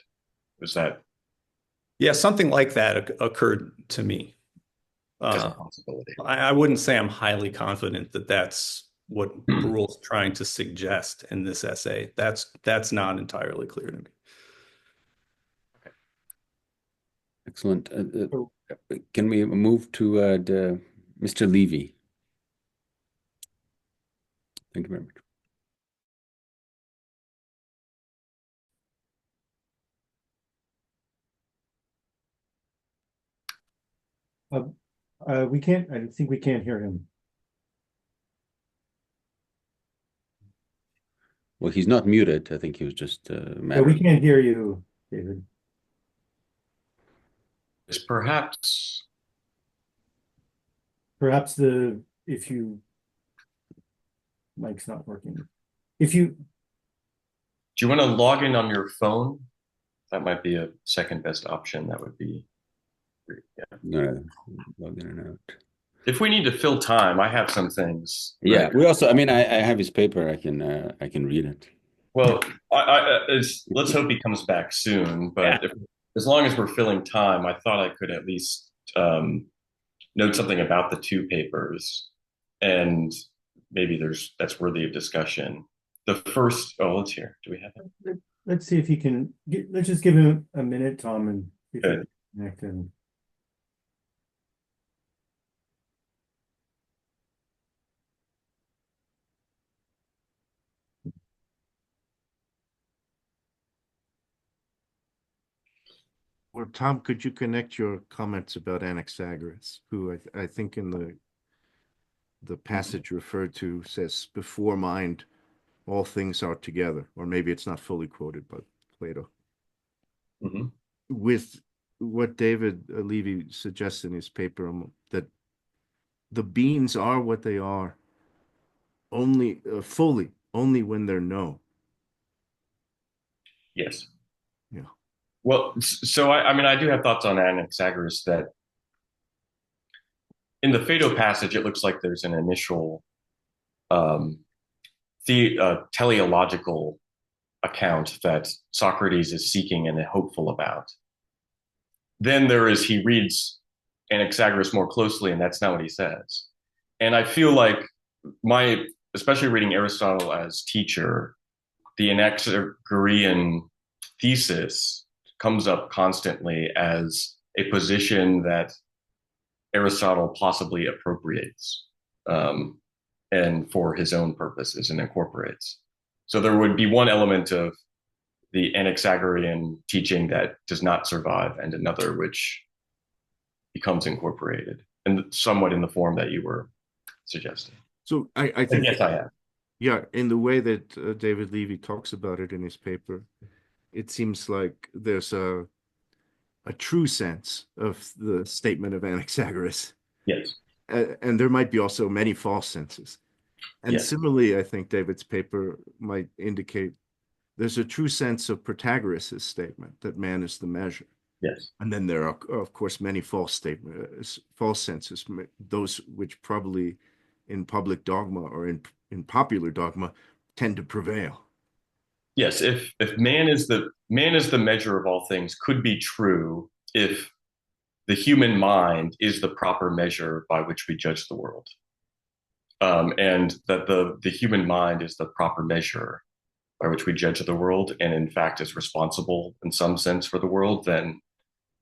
Was that? Yeah, something like that occurred to me. As a possibility. I wouldn't say I'm highly confident that that's what Bruell's trying to suggest in this essay. That's not entirely clear to me. Okay. Excellent. Can we move to Mr. Levy? Thank you very much. We can't, I think we can't hear him. Well, he's not muted. I think he was just Yeah, we can't hear you, David. Is perhaps if you mic's not working. If you do you want to log in on your phone? That might be a second best option. That would be no, log in and out. If we need to fill time, I have some things. Yeah, right? we also. I mean, I have his paper. I can read it. Well, let's hope he comes back soon. But as long as we're filling time, I thought I could at least note something about the two papers, and maybe that's worthy of discussion. The first, let's hear. Do we have it? let's see if he can let's just give him a minute, Tom, and see if he can connect in. Or Tom, could you connect your comments about Anaxagoras, who I think in the passage referred to says, before mind, all things are together, or maybe it's not fully quoted by Plato. Mm-hmm. With what David Levy suggests in his paper, that the beings are what they are only fully, only when they're known. Yes. Yeah. Well, so I mean, I do have thoughts on Anaxagoras that in the Phaedo passage, it looks like there's an initial teleological account that Socrates is seeking and hopeful about. Then he reads Anaxagoras more closely, and that's not what he says. And I feel like especially reading Aristotle as teacher, the Anaxagorean thesis comes up constantly as a position that Aristotle possibly appropriates and for his own purposes and incorporates. So there would be one element of the Anaxagorean teaching that does not survive, and another which becomes incorporated, and somewhat in the form that you were suggesting. So I think, yes, I have. Yeah, in the way that David Levy talks about it in his paper, it seems like there's a true sense of the statement of Anaxagoras. Yes. And there might be also many false senses. And yes. Similarly, I think David's paper might indicate there's a true sense of Protagoras' statement that man is the measure. Yes. And then there are, of course, many false senses, those which probably in public dogma or in popular dogma tend to prevail. Yes, if man is the measure of all things could be true if the human mind is the proper measure by which we judge the world, and that the human mind is the proper measure by which we judge the world, and in fact is responsible in some sense for the world, then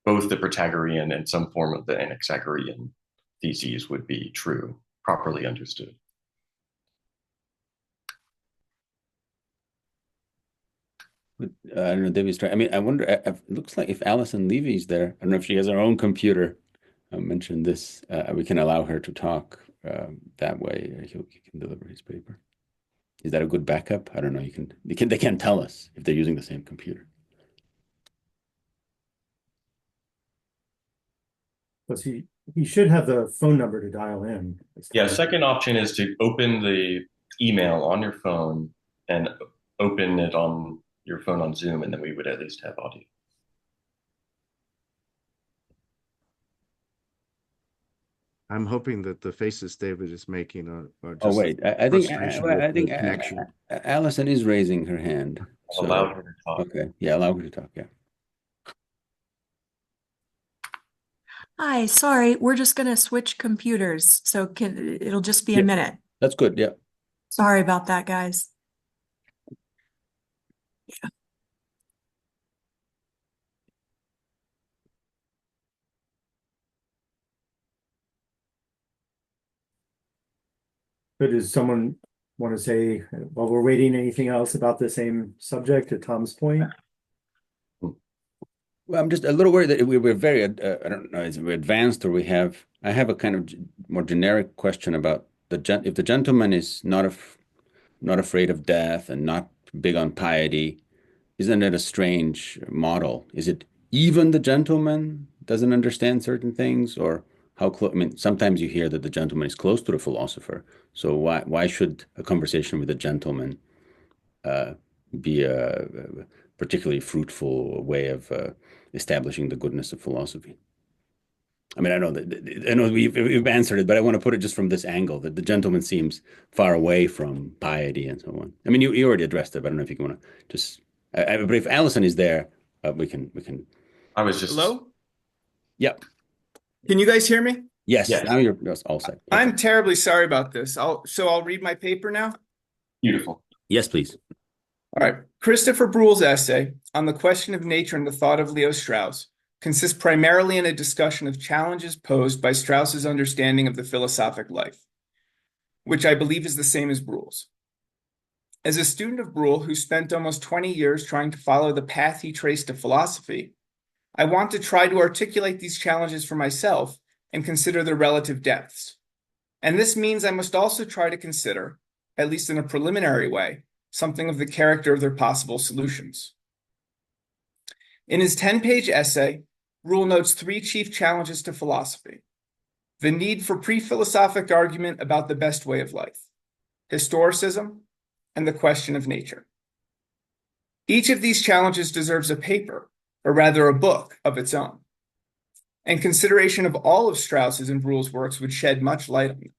both the Protagorean and some form of the Anaxagorean theses would be true, properly understood. I don't know, David's trying. I mean, I wonder, it looks like if Alison Levy's there, I don't know if she has her own computer. I mentioned this, we can allow her to talk that way. He can deliver his paper. Is that a good backup? I don't know. They can't tell us if they're using the same computer. Plus, he should have the phone number to dial in. Yeah, second option is to open the email on your phone and open it on your phone on Zoom, and then we would at least have audio. I'm hoping that the faces David is making are just. Oh wait, I think Alison is raising her hand. So, allow her to talk. Okay, yeah, allow her to talk. Yeah. Hi, sorry, we're just gonna switch computers, so it'll just be a minute. That's good. Yeah. Sorry about that, guys. Yeah. But does someone want to say, while we're waiting, anything else about the same subject to Tom's point? Well, I'm just a little worried that we're very, I don't know, is it advanced, or I have a kind of more generic question about if the gentleman is not afraid of death and not big on piety, isn't it a strange model? Is it even the gentleman doesn't understand certain things, or how close? I mean, sometimes you hear that the gentleman is close to the philosopher. So why should a conversation with a gentleman be a particularly fruitful way of establishing the goodness of philosophy? I mean, I know we've answered it, but I want to put it just from this angle that the gentleman seems far away from piety and so on. I mean, you already addressed it, but I don't know if you want to just. But if Alison is there, we can. I was just. Hello? Yep. Can you guys hear me? Yes. Now you're all set. Okay. I'm terribly sorry about this. I'll read my paper now. Beautiful. Yes, please. All right. Christopher Bruell's essay on the question of nature and the thought of Leo Strauss consists primarily in a discussion of challenges posed by Strauss's understanding of the philosophic life, which I believe is the same as Bruell's. As a student of Bruell who spent almost 20 years trying to follow the path he traced to philosophy, I want to try to articulate these challenges for myself and consider their relative depths. And this means I must also try to consider, at least in a preliminary way, something of the character of their possible solutions. In his 10-page essay, Bruell notes three chief challenges to philosophy: the need for pre-philosophic argument about the best way of life, historicism, and the question of nature. Each of these challenges deserves a paper, or rather a book, of its own, and consideration of all of Strauss's and Bruell's works would shed much light on them.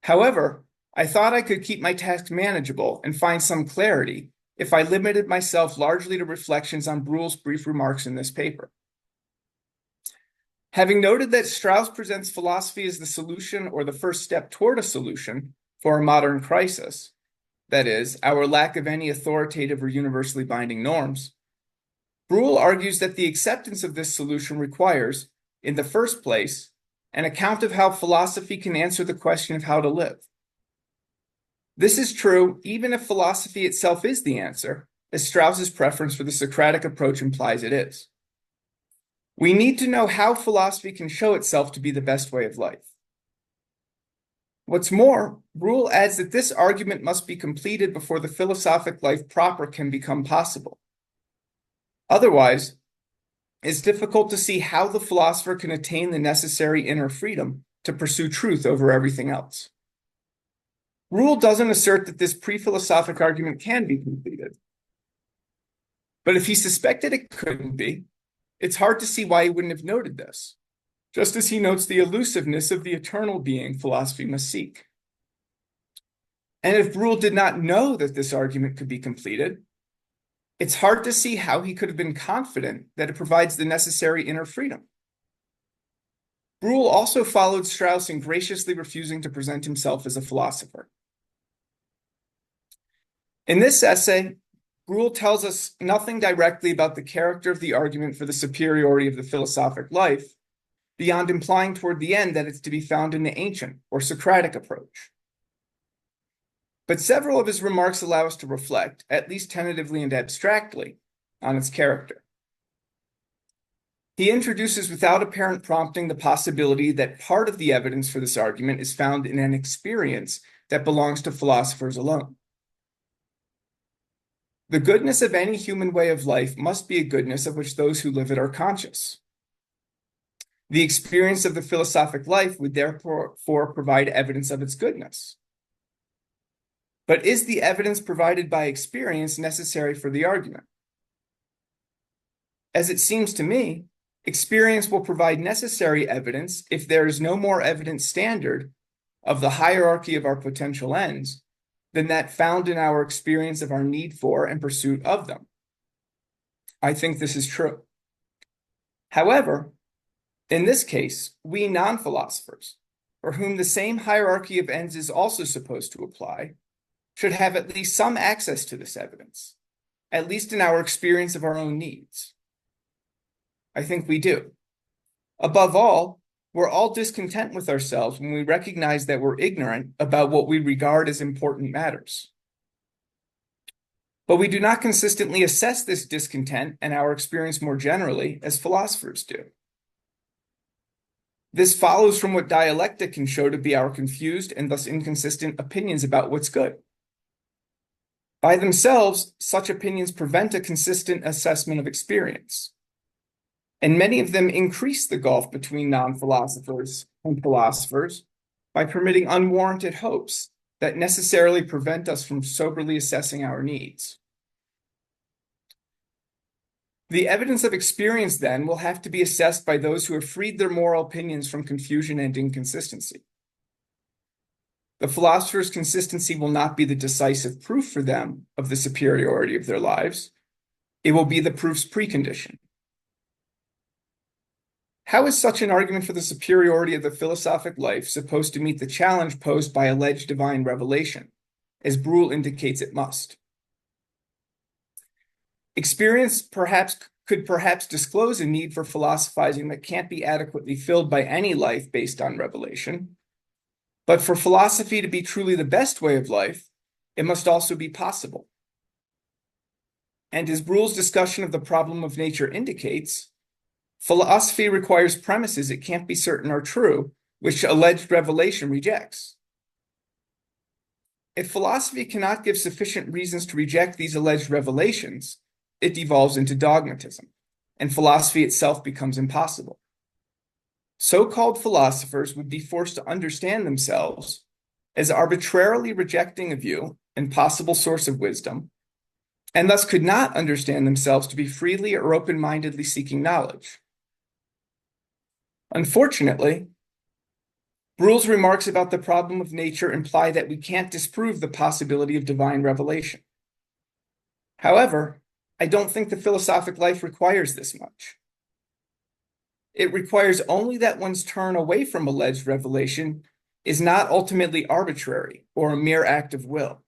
However, I thought I could keep my task manageable and find some clarity if I limited myself largely to reflections on Bruell's brief remarks in this paper. Having noted that Strauss presents philosophy as the solution or the first step toward a solution for a modern crisis, that is, our lack of any authoritative or universally binding norms, Bruell argues that the acceptance of this solution requires, in the first place, an account of how philosophy can answer the question of how to live. This is true even if philosophy itself is the answer, as Strauss's preference for the Socratic approach implies it is. We need to know how philosophy can show itself to be the best way of life. What's more, Bruell adds that this argument must be completed before the philosophic life proper can become possible. Otherwise, it's difficult to see how the philosopher can attain the necessary inner freedom to pursue truth over everything else. Bruell doesn't assert that this pre-philosophic argument can be completed. But if he suspected it couldn't be, it's hard to see why he wouldn't have noted this, just as he notes the elusiveness of the eternal being philosophy must seek. And if Bruell did not know that this argument could be completed, it's hard to see how he could have been confident that it provides the necessary inner freedom. Bruell also followed Strauss in graciously refusing to present himself as a philosopher. In this essay, Bruell tells us nothing directly about the character of the argument for the superiority of the philosophic life, beyond implying toward the end that it's to be found in the ancient or Socratic approach. But several of his remarks allow us to reflect, at least tentatively and abstractly, on its character. He introduces without apparent prompting the possibility that part of the evidence for this argument is found in an experience that belongs to philosophers alone. The goodness of any human way of life must be a goodness of which those who live it are conscious. The experience of the philosophic life would therefore provide evidence of its goodness. But is the evidence provided by experience necessary for the argument? As it seems to me, experience will provide necessary evidence if there is no more evident standard of the hierarchy of our potential ends than that found in our experience of our need for and pursuit of them. I think this is true. However, in this case, we non-philosophers, for whom the same hierarchy of ends is also supposed to apply, should have at least some access to this evidence, at least in our experience of our own needs. I think we do. Above all, we're all discontent with ourselves when we recognize that we're ignorant about what we regard as important matters. But we do not consistently assess this discontent and our experience more generally as philosophers do. This follows from what dialectic can show to be our confused and thus inconsistent opinions about what's good. By themselves, such opinions prevent a consistent assessment of experience. And many of them increase the gulf between non-philosophers and philosophers by permitting unwarranted hopes that necessarily prevent us from soberly assessing our needs. The evidence of experience, then, will have to be assessed by those who have freed their moral opinions from confusion and inconsistency. The philosopher's consistency will not be the decisive proof for them of the superiority of their lives. It will be the proof's precondition. How is such an argument for the superiority of the philosophic life supposed to meet the challenge posed by alleged divine revelation, as Bruell indicates it must? Experience could perhaps disclose a need for philosophizing that can't be adequately filled by any life based on revelation. But for philosophy to be truly the best way of life, it must also be possible. And as Bruell's discussion of the problem of nature indicates, philosophy requires premises it can't be certain are true, which alleged revelation rejects. If philosophy cannot give sufficient reasons to reject these alleged revelations, it devolves into dogmatism, and philosophy itself becomes impossible. So-called philosophers would be forced to understand themselves as arbitrarily rejecting a view and possible source of wisdom, and thus could not understand themselves to be freely or open-mindedly seeking knowledge. Unfortunately, Bruell's remarks about the problem of nature imply that we can't disprove the possibility of divine revelation. However, I don't think the philosophic life requires this much. It requires only that one's turn away from alleged revelation is not ultimately arbitrary or a mere act of will.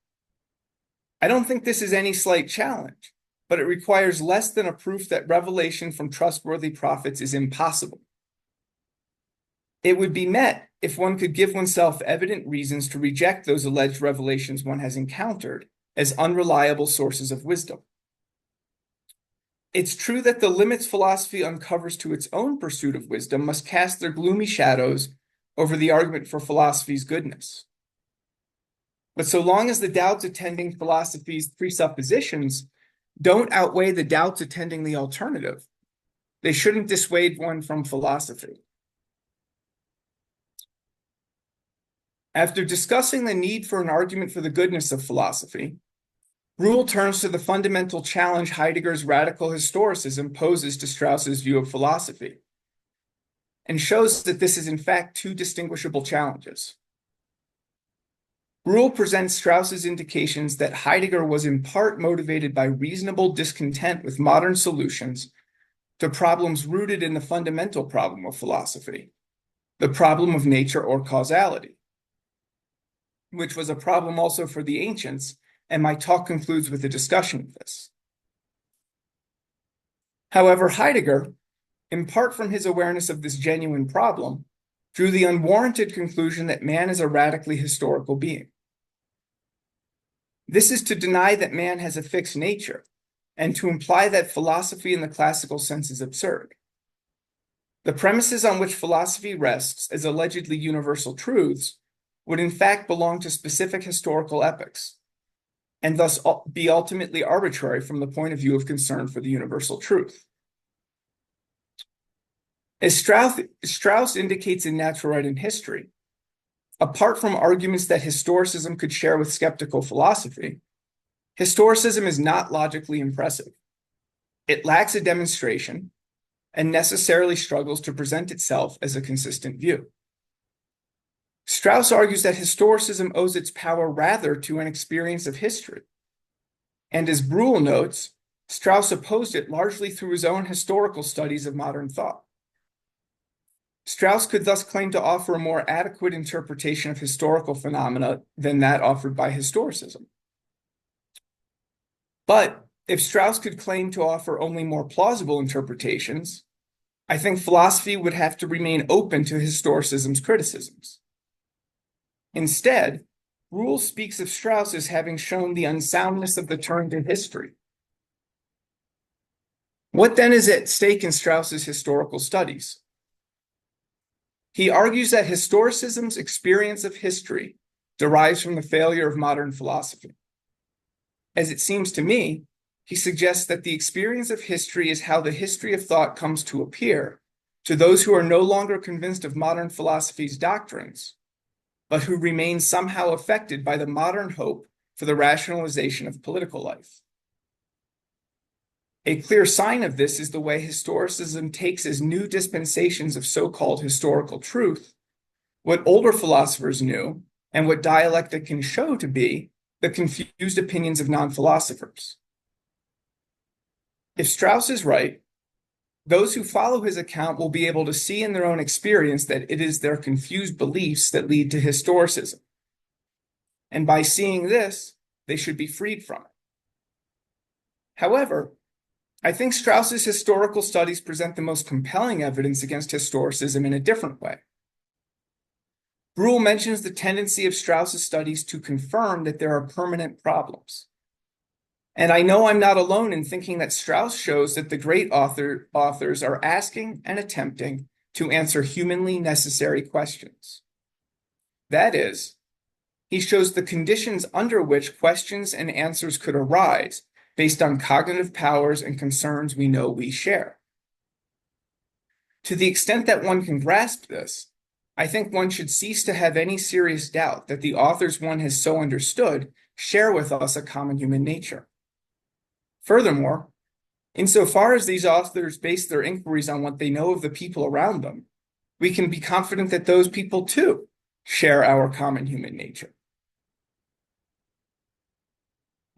I don't think this is any slight challenge, but it requires less than a proof that revelation from trustworthy prophets is impossible. It would be met if one could give oneself evident reasons to reject those alleged revelations one has encountered as unreliable sources of wisdom. It's true that the limits philosophy uncovers to its own pursuit of wisdom must cast their gloomy shadows over the argument for philosophy's goodness. But so long as the doubts attending philosophy's presuppositions don't outweigh the doubts attending the alternative, they shouldn't dissuade one from philosophy. After discussing the need for an argument for the goodness of philosophy, Bruell turns to the fundamental challenge Heidegger's radical historicism poses to Strauss's view of philosophy, and shows that this is in fact two distinguishable challenges. Bruell presents Strauss's indications that Heidegger was in part motivated by reasonable discontent with modern solutions to problems rooted in the fundamental problem of philosophy, the problem of nature or causality, which was a problem also for the ancients, and my talk concludes with a discussion of this. However, Heidegger, in part from his awareness of this genuine problem, drew the unwarranted conclusion that man is a radically historical being. This is to deny that man has a fixed nature, and to imply that philosophy in the classical sense is absurd. The premises on which philosophy rests as allegedly universal truths would in fact belong to specific historical epochs, and thus be ultimately arbitrary from the point of view of concern for the universal truth. As Strauss indicates in Natural Right and History, apart from arguments that historicism could share with skeptical philosophy, historicism is not logically impressive. It lacks a demonstration and necessarily struggles to present itself as a consistent view. Strauss argues that historicism owes its power rather to an experience of history. And as Bruell notes, Strauss opposed it largely through his own historical studies of modern thought. Strauss could thus claim to offer a more adequate interpretation of historical phenomena than that offered by historicism. But if Strauss could claim to offer only more plausible interpretations, I think philosophy would have to remain open to historicism's criticisms. Instead, Bruell speaks of Strauss as having shown the unsoundness of the turn to history. What then is at stake in Strauss's historical studies? He argues that historicism's experience of history derives from the failure of modern philosophy. As it seems to me, he suggests that the experience of history is how the history of thought comes to appear to those who are no longer convinced of modern philosophy's doctrines, but who remain somehow affected by the modern hope for the rationalization of political life. A clear sign of this is the way historicism takes as new dispensations of so-called historical truth what older philosophers knew and what dialectic can show to be the confused opinions of non-philosophers. If Strauss is right, those who follow his account will be able to see in their own experience that it is their confused beliefs that lead to historicism. And by seeing this, they should be freed from it. However, I think Strauss's historical studies present the most compelling evidence against historicism in a different way. Bruell mentions the tendency of Strauss's studies to confirm that there are permanent problems. And I know I'm not alone in thinking that Strauss shows that the great authors are asking and attempting to answer humanly necessary questions. That is, he shows the conditions under which questions and answers could arise based on cognitive powers and concerns we know we share. To the extent that one can grasp this, I think one should cease to have any serious doubt that the authors one has so understood share with us a common human nature. Furthermore, insofar as these authors base their inquiries on what they know of the people around them, we can be confident that those people too share our common human nature.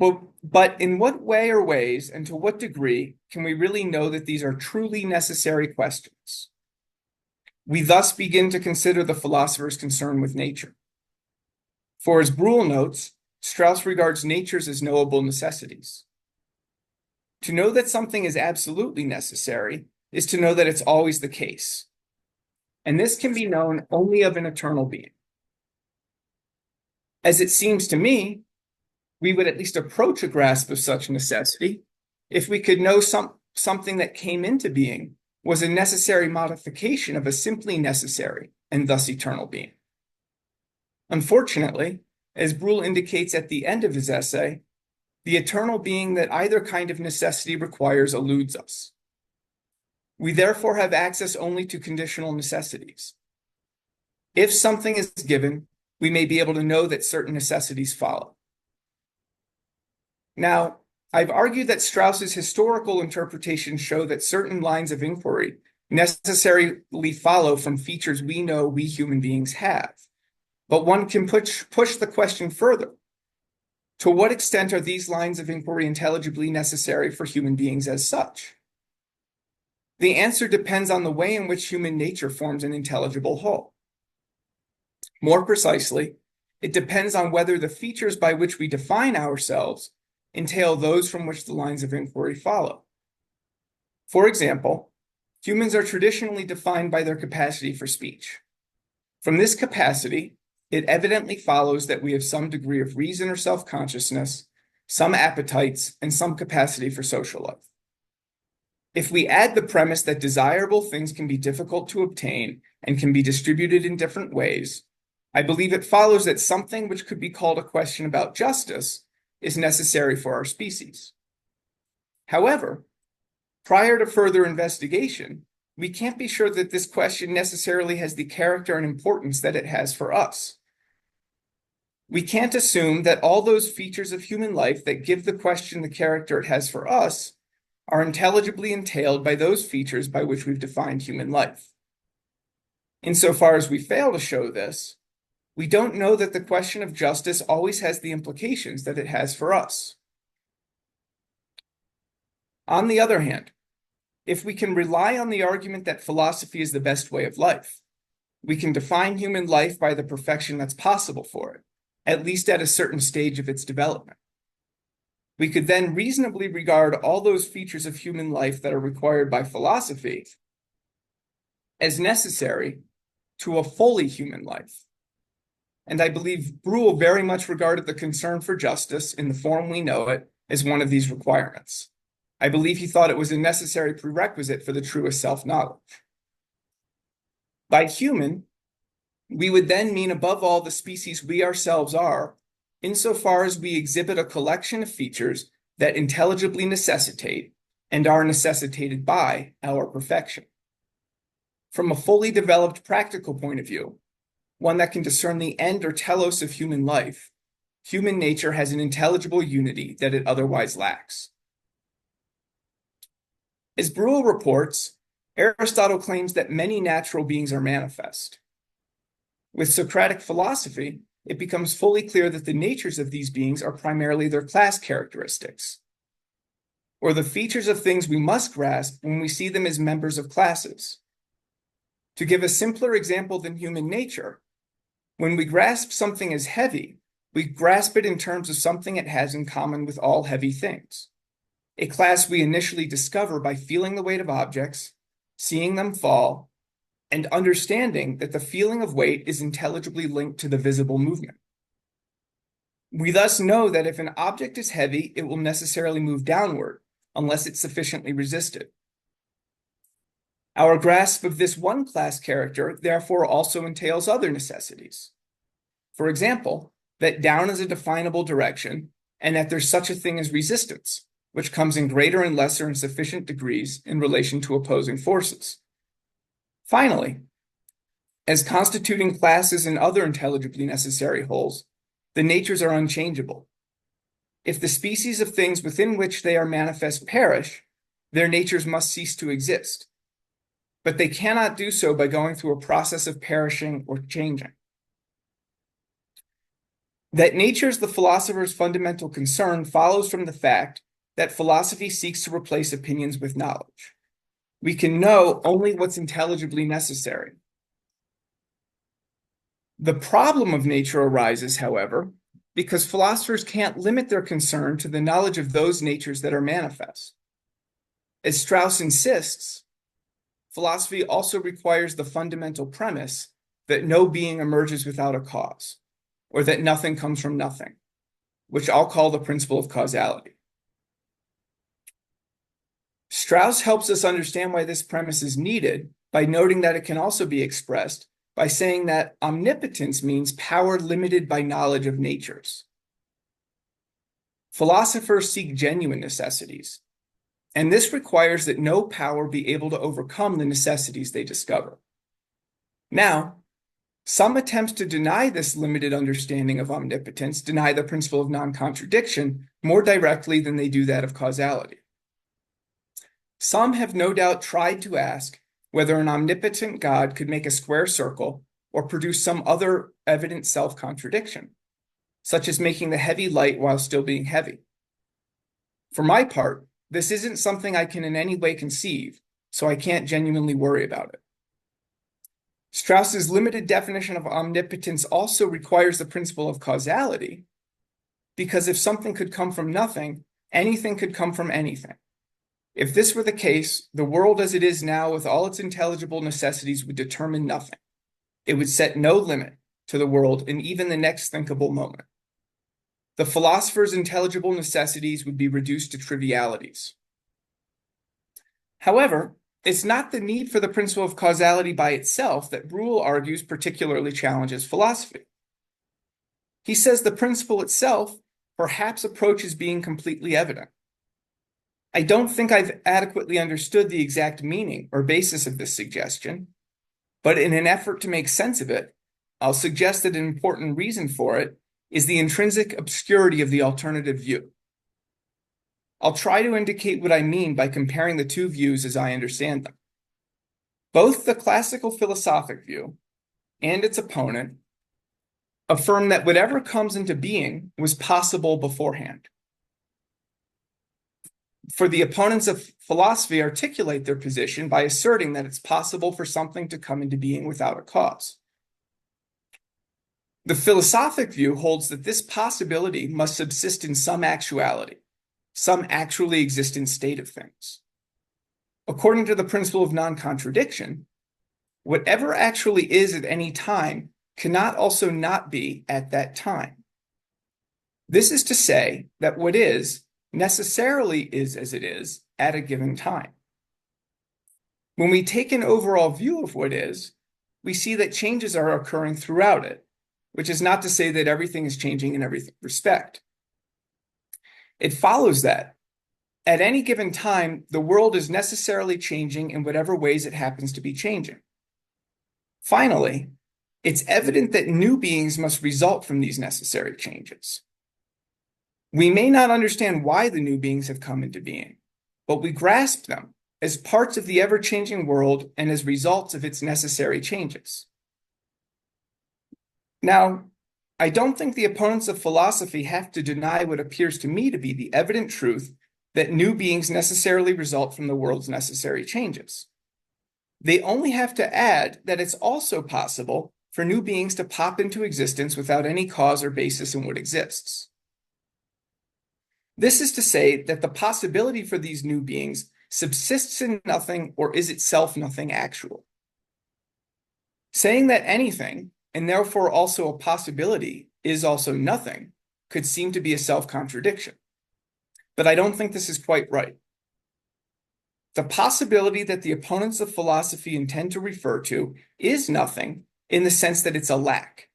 But in what way or ways and to what degree can we really know that these are truly necessary questions? We thus begin to consider the philosopher's concern with nature. For as Bruell notes, Strauss regards natures as knowable necessities. To know that something is absolutely necessary is to know that it's always the case. And this can be known only of an eternal being. As it seems to me, we would at least approach a grasp of such necessity if we could know something that came into being was a necessary modification of a simply necessary and thus eternal being. Unfortunately, as Bruell indicates at the end of his essay, the eternal being that either kind of necessity requires eludes us. We therefore have access only to conditional necessities. If something is given, we may be able to know that certain necessities follow. Now, I've argued that Strauss's historical interpretations show that certain lines of inquiry necessarily follow from features we know we human beings have. But one can push the question further. To what extent are these lines of inquiry intelligibly necessary for human beings as such? The answer depends on the way in which human nature forms an intelligible whole. More precisely, it depends on whether the features by which we define ourselves entail those from which the lines of inquiry follow. For example, humans are traditionally defined by their capacity for speech. From this capacity, it evidently follows that we have some degree of reason or self-consciousness, some appetites, and some capacity for social life. If we add the premise that desirable things can be difficult to obtain and can be distributed in different ways, I believe it follows that something which could be called a question about justice is necessary for our species. However, prior to further investigation, we can't be sure that this question necessarily has the character and importance that it has for us. We can't assume that all those features of human life that give the question the character it has for us are intelligibly entailed by those features by which we've defined human life. Insofar as we fail to show this, we don't know that the question of justice always has the implications that it has for us. On the other hand, if we can rely on the argument that philosophy is the best way of life, we can define human life by the perfection that's possible for it, at least at a certain stage of its development. We could then reasonably regard all those features of human life that are required by philosophy as necessary to a fully human life. And I believe Bruell very much regarded the concern for justice in the form we know it as one of these requirements. I believe he thought it was a necessary prerequisite for the truest self-knowledge. By human, we would then mean above all the species we ourselves are, insofar as we exhibit a collection of features that intelligibly necessitate and are necessitated by our perfection. From a fully developed practical point of view, one that can discern the end or telos of human life, human nature has an intelligible unity that it otherwise lacks. As Bruell reports, Aristotle claims that many natural beings are manifest. With Socratic philosophy, it becomes fully clear that the natures of these beings are primarily their class characteristics, or the features of things we must grasp when we see them as members of classes. To give a simpler example than human nature, when we grasp something as heavy, we grasp it in terms of something it has in common with all heavy things, a class we initially discover by feeling the weight of objects, seeing them fall, and understanding that the feeling of weight is intelligibly linked to the visible movement. We thus know that if an object is heavy, it will necessarily move downward unless it's sufficiently resisted. Our grasp of this one class character therefore also entails other necessities. For example, that down is a definable direction and that there's such a thing as resistance, which comes in greater and lesser and sufficient degrees in relation to opposing forces. Finally, as constituting classes and other intelligibly necessary wholes, the natures are unchangeable. If the species of things within which they are manifest perish, their natures must cease to exist. But they cannot do so by going through a process of perishing or changing. That nature is the philosopher's fundamental concern follows from the fact that philosophy seeks to replace opinions with knowledge. We can know only what's intelligibly necessary. The problem of nature arises, however, because philosophers can't limit their concern to the knowledge of those natures that are manifest. As Strauss insists, philosophy also requires the fundamental premise that no being emerges without a cause, or that nothing comes from nothing, which I'll call the principle of causality. Strauss helps us understand why this premise is needed by noting that it can also be expressed by saying that omnipotence means power limited by knowledge of natures. Philosophers seek genuine necessities, and this requires that no power be able to overcome the necessities they discover. Now, some attempts to deny this limited understanding of omnipotence deny the principle of non-contradiction more directly than they do that of causality. Some have no doubt tried to ask whether an omnipotent God could make a square circle or produce some other evident self-contradiction, such as making the heavy light while still being heavy. For my part, this isn't something I can in any way conceive, so I can't genuinely worry about it. Strauss's limited definition of omnipotence also requires the principle of causality, because if something could come from nothing, anything could come from anything. If this were the case, the world as it is now with all its intelligible necessities would determine nothing. It would set no limit to the world in even the next thinkable moment. The philosopher's intelligible necessities would be reduced to trivialities. However, it's not the need for the principle of causality by itself that Bruell argues particularly challenges philosophy. He says the principle itself perhaps approaches being completely evident. I don't think I've adequately understood the exact meaning or basis of this suggestion, but in an effort to make sense of it, I'll suggest that an important reason for it is the intrinsic obscurity of the alternative view. I'll try to indicate what I mean by comparing the two views as I understand them. Both the classical philosophic view and its opponent affirm that whatever comes into being was possible beforehand. For the opponents of philosophy articulate their position by asserting that it's possible for something to come into being without a cause. The philosophic view holds that this possibility must subsist in some actuality, some actually existent state of things. According to the principle of non-contradiction, whatever actually is at any time cannot also not be at that time. This is to say that what is necessarily is as it is at a given time. When we take an overall view of what is, we see that changes are occurring throughout it, which is not to say that everything is changing in every respect. It follows that at any given time, the world is necessarily changing in whatever ways it happens to be changing. Finally, it's evident that new beings must result from these necessary changes. We may not understand why the new beings have come into being, but we grasp them as parts of the ever-changing world and as results of its necessary changes. Now, I don't think the opponents of philosophy have to deny what appears to me to be the evident truth that new beings necessarily result from the world's necessary changes. They only have to add that it's also possible for new beings to pop into existence without any cause or basis in what exists. This is to say that the possibility for these new beings subsists in nothing or is itself nothing actual. Saying that anything, and therefore also a possibility, is also nothing could seem to be a self-contradiction. But I don't think this is quite right. The possibility that the opponents of philosophy intend to refer to is nothing in the sense that it's a lack.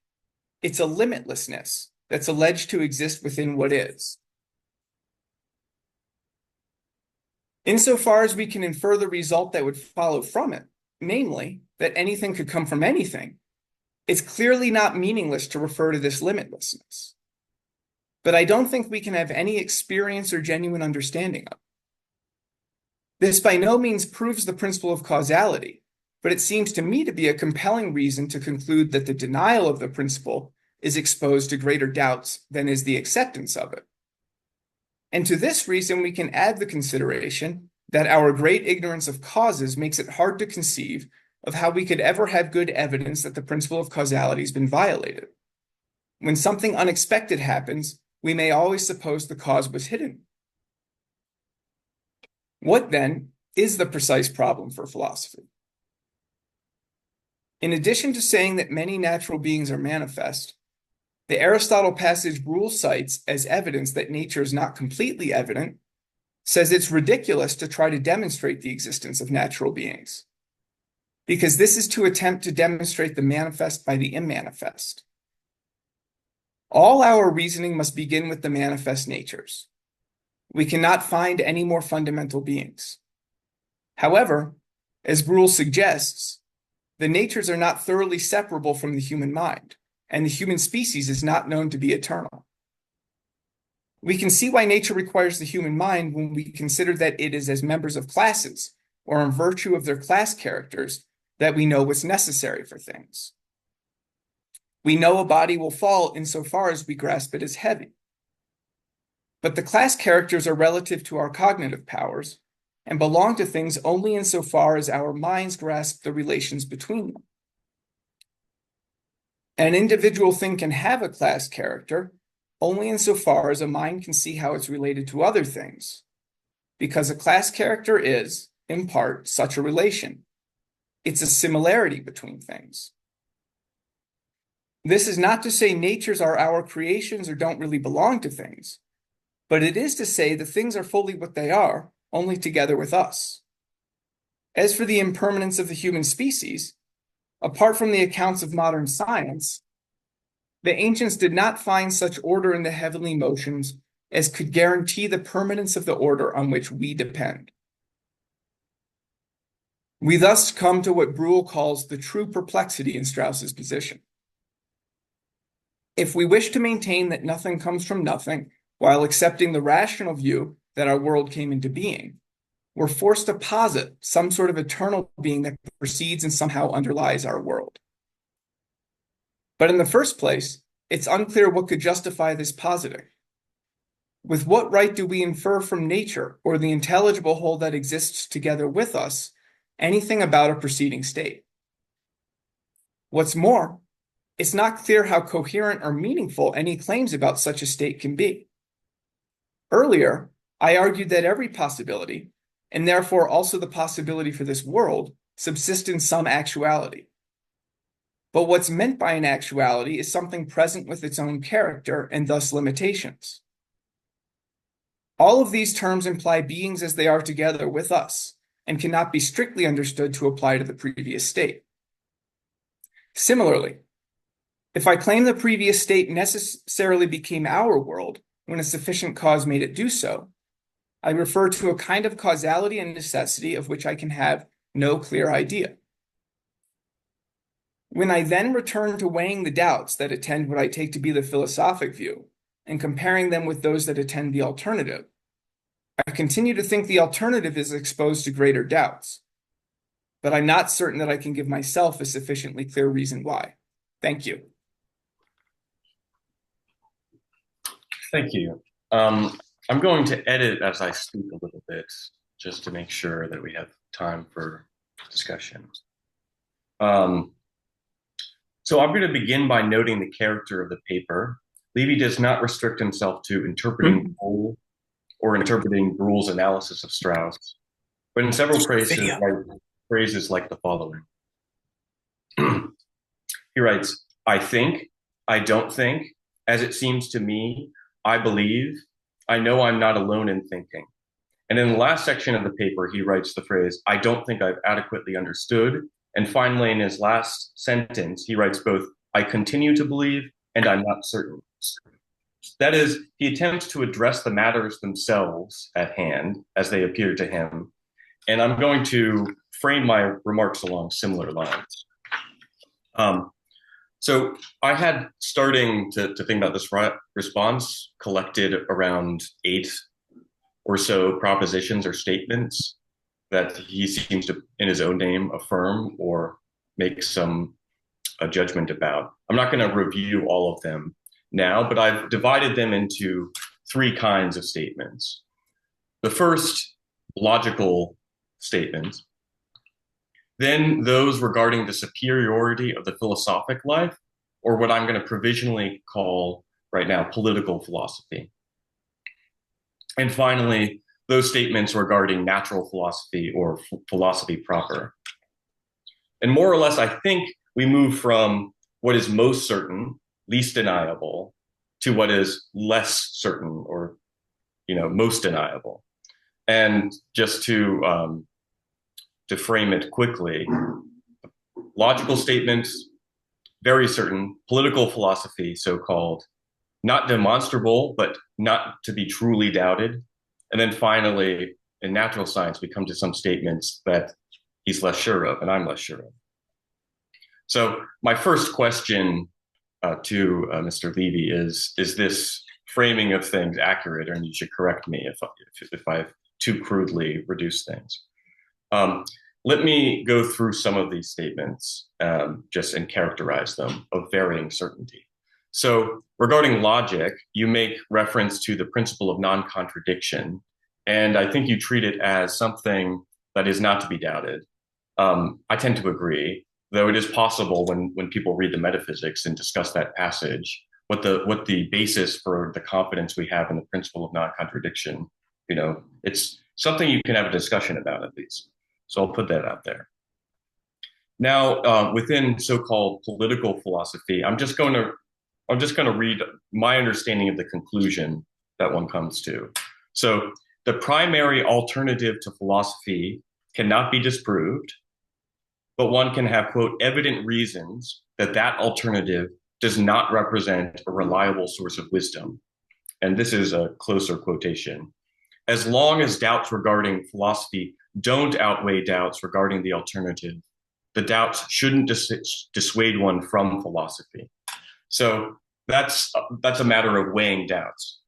It's a limitlessness that's alleged to exist within what is. Insofar as we can infer the result that would follow from it, namely, that anything could come from anything, it's clearly not meaningless to refer to this limitlessness. But I don't think we can have any experience or genuine understanding of it. This by no means proves the principle of causality, but it seems to me to be a compelling reason to conclude that the denial of the principle is exposed to greater doubts than is the acceptance of it. And to this reason, we can add the consideration that our great ignorance of causes makes it hard to conceive of how we could ever have good evidence that the principle of causality has been violated. When something unexpected happens, we may always suppose the cause was hidden. What then is the precise problem for philosophy? In addition to saying that many natural beings are manifest, the Aristotle passage Bruell cites as evidence that nature is not completely evident says it's ridiculous to try to demonstrate the existence of natural beings, because this is to attempt to demonstrate the manifest by the immanifest. All our reasoning must begin with the manifest natures. We cannot find any more fundamental beings. However, as Bruell suggests, the natures are not thoroughly separable from the human mind, and the human species is not known to be eternal. We can see why nature requires the human mind when we consider that it is as members of classes, or in virtue of their class characters, that we know what's necessary for things. We know a body will fall insofar as we grasp it as heavy. But the class characters are relative to our cognitive powers and belong to things only insofar as our minds grasp the relations between them. An individual thing can have a class character only insofar as a mind can see how it's related to other things, because a class character is, in part, such a relation. It's a similarity between things. This is not to say natures are our creations or don't really belong to things, but it is to say the things are fully what they are, only together with us. As for the impermanence of the human species, apart from the accounts of modern science, the ancients did not find such order in the heavenly motions as could guarantee the permanence of the order on which we depend. We thus come to what Bruell calls the true perplexity in Strauss's position. If we wish to maintain that nothing comes from nothing, while accepting the rational view that our world came into being, we're forced to posit some sort of eternal being that precedes and somehow underlies our world. But in the first place, it's unclear what could justify this positing. With what right do we infer from nature or the intelligible whole that exists together with us anything about a preceding state? What's more, it's not clear how coherent or meaningful any claims about such a state can be. Earlier, I argued that every possibility, and therefore also the possibility for this world, subsist in some actuality. But what's meant by an actuality is something present with its own character and thus limitations. All of these terms imply beings as they are together with us, and cannot be strictly understood to apply to the previous state. Similarly, if I claim the previous state necessarily became our world when a sufficient cause made it do so, I refer to a kind of causality and necessity of which I can have no clear idea. When I then return to weighing the doubts that attend what I take to be the philosophic view and comparing them with those that attend the alternative, I continue to think the alternative is exposed to greater doubts, but I'm not certain that I can give myself a sufficiently clear reason why. Thank you. Thank you. I'm going to edit as I speak a little bit, just to make sure that we have time for discussion. So I'm going to begin by noting the character of the paper. Levy does not restrict himself to interpreting Bruell or interpreting Bruell's analysis of Strauss, but in several phrases like the following. He writes, I think, I don't think, as it seems to me, I believe, I know I'm not alone in thinking. And in the last section of the paper, he writes the phrase, I don't think I've adequately understood. And finally, in his last sentence, he writes both, I continue to believe and I'm not certain. That is, he attempts to address the matters themselves at hand as they appear to him. And I'm going to frame my remarks along similar lines. So I had, starting to think about this response, collected around 8 or so propositions or statements that he seems to, in his own name, affirm or make some judgment about. I'm not going to review all of them now, but I've divided them into 3 kinds of statements. The first, logical statements. Then those regarding the superiority of the philosophic life, or what I'm going to provisionally call right now political philosophy. And finally, those statements regarding natural philosophy or philosophy proper. And more or less, I think we move from what is most certain, least deniable, to what is less certain or, most deniable. And just to frame it quickly, logical statements, very certain, political philosophy, so-called, not demonstrable, but not to be truly doubted. And then finally, in natural science, we come to some statements that he's less sure of, and I'm less sure of. So my first question to Mr. Levy is this framing of things accurate? And you should correct me if I've too crudely reduced things. Let me go through some of these statements just and characterize them of varying certainty. So regarding logic, you make reference to the principle of non-contradiction, and I think you treat it as something that is not to be doubted. I tend to agree, though it is possible when people read the metaphysics and discuss that passage, what the basis for the confidence we have in the principle of non-contradiction, it's something you can have a discussion about at least. So I'll put that out there. Now, within so-called political philosophy, I'm just going to read my understanding of the conclusion that one comes to. So the primary alternative to philosophy cannot be disproved, but one can have, quote, evident reasons that that alternative does not represent a reliable source of wisdom. And this is a closer quotation. As long as doubts regarding philosophy don't outweigh doubts regarding the alternative, the doubts shouldn't dissuade one from philosophy. So that's a matter of weighing doubts.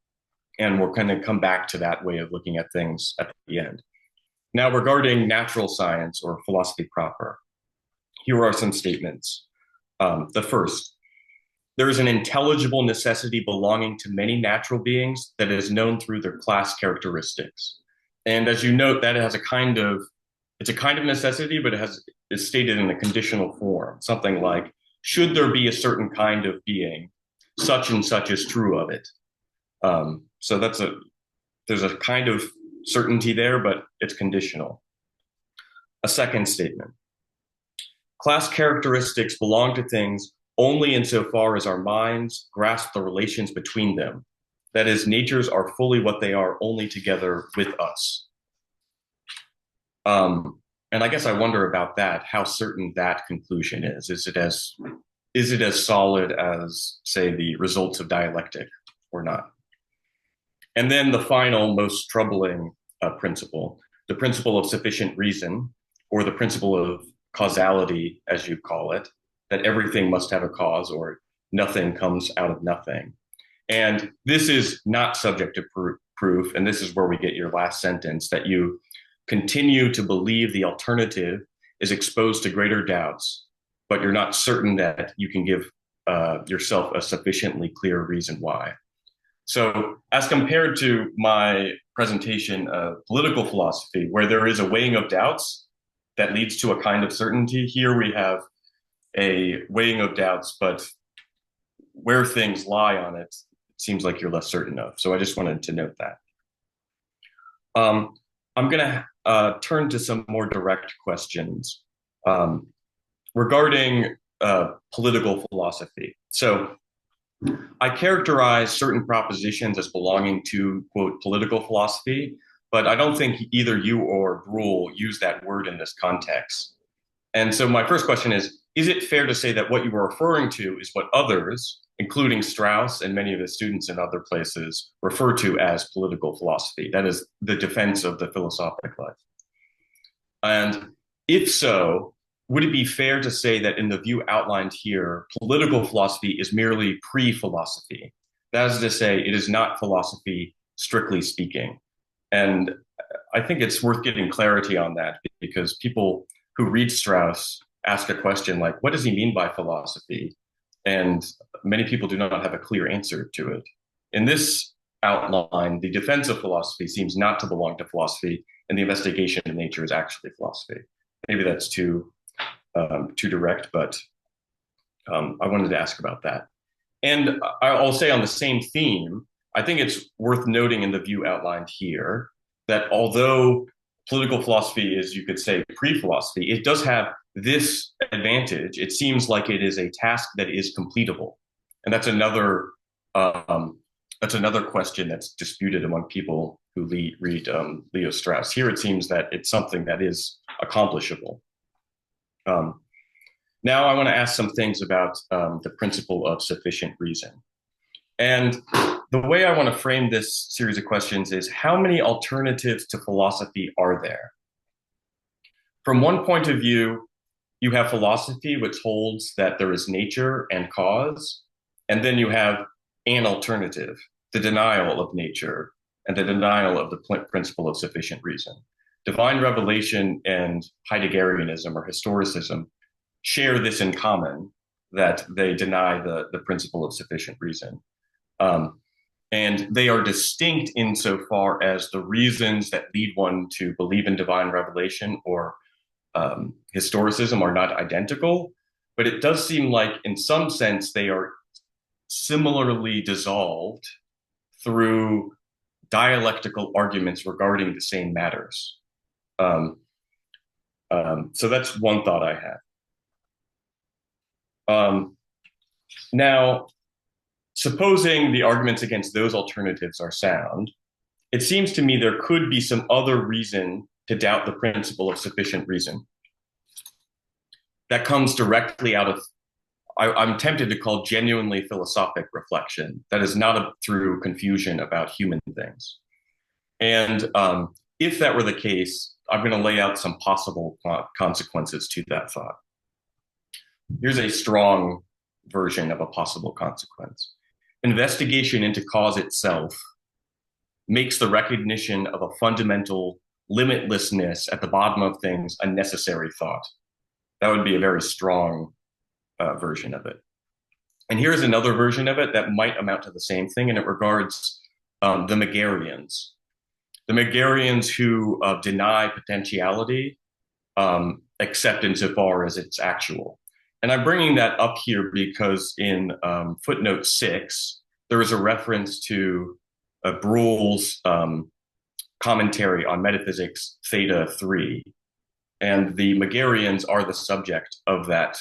And we're going to come back to that way of looking at things at the end. Now, regarding natural science or philosophy proper, here are some statements. The first, there is an intelligible necessity belonging to many natural beings that is known through their class characteristics. And as you note, that has it's a kind of necessity, but it's stated in a conditional form, something like, should there be a certain kind of being, such and such is true of it. So there's a kind of certainty there, but it's conditional. A second statement, class characteristics belong to things only insofar as our minds grasp the relations between them. That is, natures are fully what they are only together with us. And I guess I wonder about that, how certain that conclusion is. Is it as solid as, say, the results of dialectic or not? And then the final, most troubling principle, the principle of sufficient reason, or the principle of causality, as you call it, that everything must have a cause or nothing comes out of nothing. And this is not subject to proof. And this is where we get your last sentence, that you continue to believe the alternative is exposed to greater doubts, but you're not certain that you can give yourself a sufficiently clear reason why. So as compared to my presentation of political philosophy, where there is a weighing of doubts that leads to a kind of certainty, here we have a weighing of doubts, but where things lie on it, it seems like you're less certain of. So I just wanted to note that. I'm going to turn to some more direct questions regarding political philosophy. So I characterize certain propositions as belonging to, quote, political philosophy, but I don't think either you or Bruell use that word in this context. And so my first question is it fair to say that what you were referring to is what others, including Strauss and many of his students in other places, refer to as political philosophy? That is the defense of the philosophic life. And if so, would it be fair to say that in the view outlined here, political philosophy is merely pre-philosophy? That is to say, it is not philosophy, strictly speaking. And I think it's worth getting clarity on that, because people who read Strauss ask a question like, what does he mean by philosophy? And many people do not have a clear answer to it. In this outline, the defense of philosophy seems not to belong to philosophy, and the investigation of nature is actually philosophy. Maybe that's too direct, but I wanted to ask about that. And I'll say on the same theme, I think it's worth noting in the view outlined here that although political philosophy is, you could say, pre-philosophy, it does have this advantage. It seems like it is a task that is completable. And that's another question that's disputed among people who read Leo Strauss. Here it seems that it's something that is accomplishable. Now I want to ask some things about the principle of sufficient reason. And the way I want to frame this series of questions is, how many alternatives to philosophy are there? From one point of view, you have philosophy, which holds that there is nature and cause, and then you have an alternative, the denial of nature and the denial of the principle of sufficient reason. Divine revelation and Heideggerianism or historicism share this in common, that they deny the principle of sufficient reason. And they are distinct insofar as the reasons that lead one to believe in divine revelation or historicism are not identical, but it does seem like in some sense they are similarly dissolved through dialectical arguments regarding the same matters. So that's one thought I have. Now, supposing the arguments against those alternatives are sound, it seems to me there could be some other reason to doubt the principle of sufficient reason that comes directly out of, I'm tempted to call genuinely philosophic reflection, that is not through confusion about human things. And if that were the case, I'm going to lay out some possible consequences to that thought. Here's a strong version of a possible consequence. Investigation into cause itself makes the recognition of a fundamental limitlessness at the bottom of things a necessary thought. That would be a very strong version of it. And here's another version of it that might amount to the same thing, and it regards the Megarians. The Megarians who deny potentiality, except insofar as it's actual. And I'm bringing that up here because in footnote 6, there is a reference to Bruell's commentary on Metaphysics Theta 3. And the Megarians are the subject of that,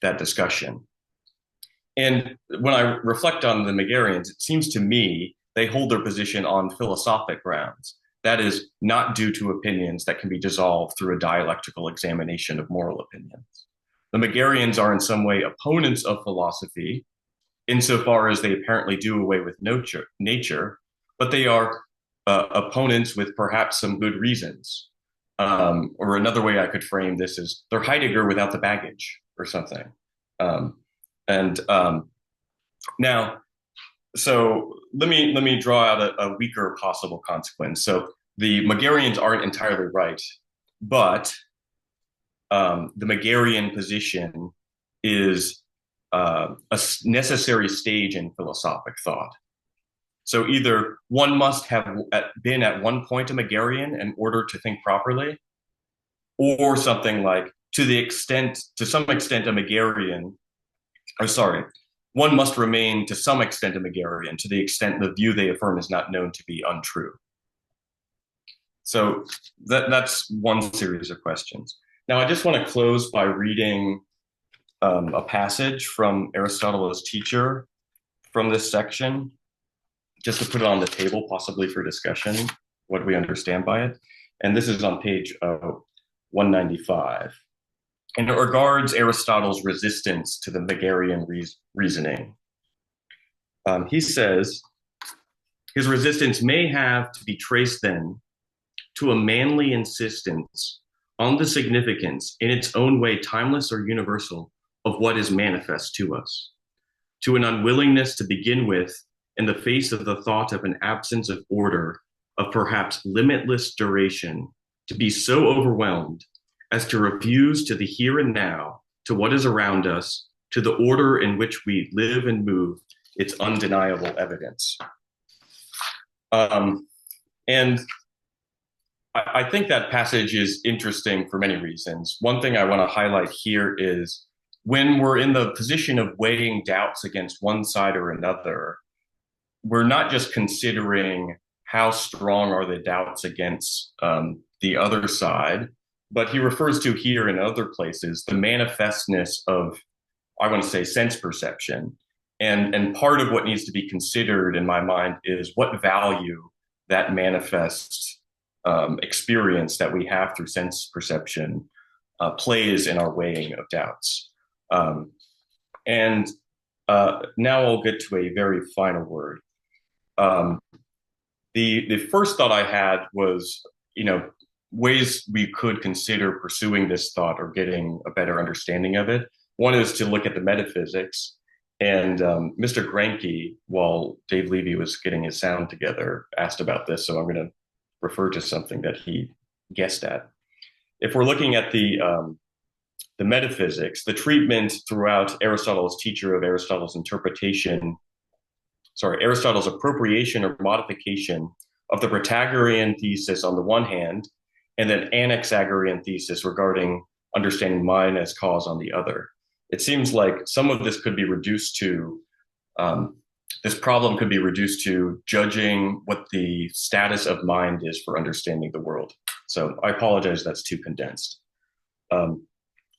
that discussion. And when I reflect on the Megarians, it seems to me they hold their position on philosophic grounds. That is, not due to opinions that can be dissolved through a dialectical examination of moral opinions. The Megarians are in some way opponents of philosophy, insofar as they apparently do away with nature, but they are opponents with perhaps some good reasons. Or another way I could frame this is they're Heidegger without the baggage or something. Now, so let me draw out a weaker possible consequence. So the Megarians aren't entirely right, but the Megarian position is a necessary stage in philosophic thought. So either one must have been at one point a Megarian in order to think properly, or something like to some extent a Megarian, one must remain to some extent a Megarian to the extent the view they affirm is not known to be untrue. So that's one series of questions. Now, I just want to close by reading a passage from Aristotle's teacher from this section, just to put it on the table, possibly for discussion, what we understand by it. And this is on page 195. And it regards Aristotle's resistance to the Megarian reasoning. He says, his resistance may have to be traced then to a manly insistence on the significance, in its own way timeless or universal, of what is manifest to us, to an unwillingness to begin with in the face of the thought of an absence of order, of perhaps limitless duration, to be so overwhelmed as to refuse to the here and now, to what is around us, to the order in which we live and move, its undeniable evidence. And I think that passage is interesting for many reasons. One thing I want to highlight here is when we're in the position of weighing doubts against one side or another, we're not just considering how strong are the doubts against the other side, but he refers to here in other places the manifestness of, I want to say, sense perception. And part of what needs to be considered in my mind is what value that manifest experience that we have through sense perception plays in our weighing of doubts. And now I'll get to a very final word. The first thought I had was, ways we could consider pursuing this thought or getting a better understanding of it. One is to look at the metaphysics. And Mr. Grenke, while Dave Levy was getting his sound together, asked about this. So I'm going to refer to something that he guessed at. If we're looking at the metaphysics, the treatment throughout Aristotle's teacher of Aristotle's Aristotle's appropriation or modification of the Protagorean thesis on the one hand, and then Anaxagorean thesis regarding understanding mind as cause on the other. It seems like some of this could be reduced to, this problem could be reduced to judging what the status of mind is for understanding the world. So I apologize, that's too condensed. And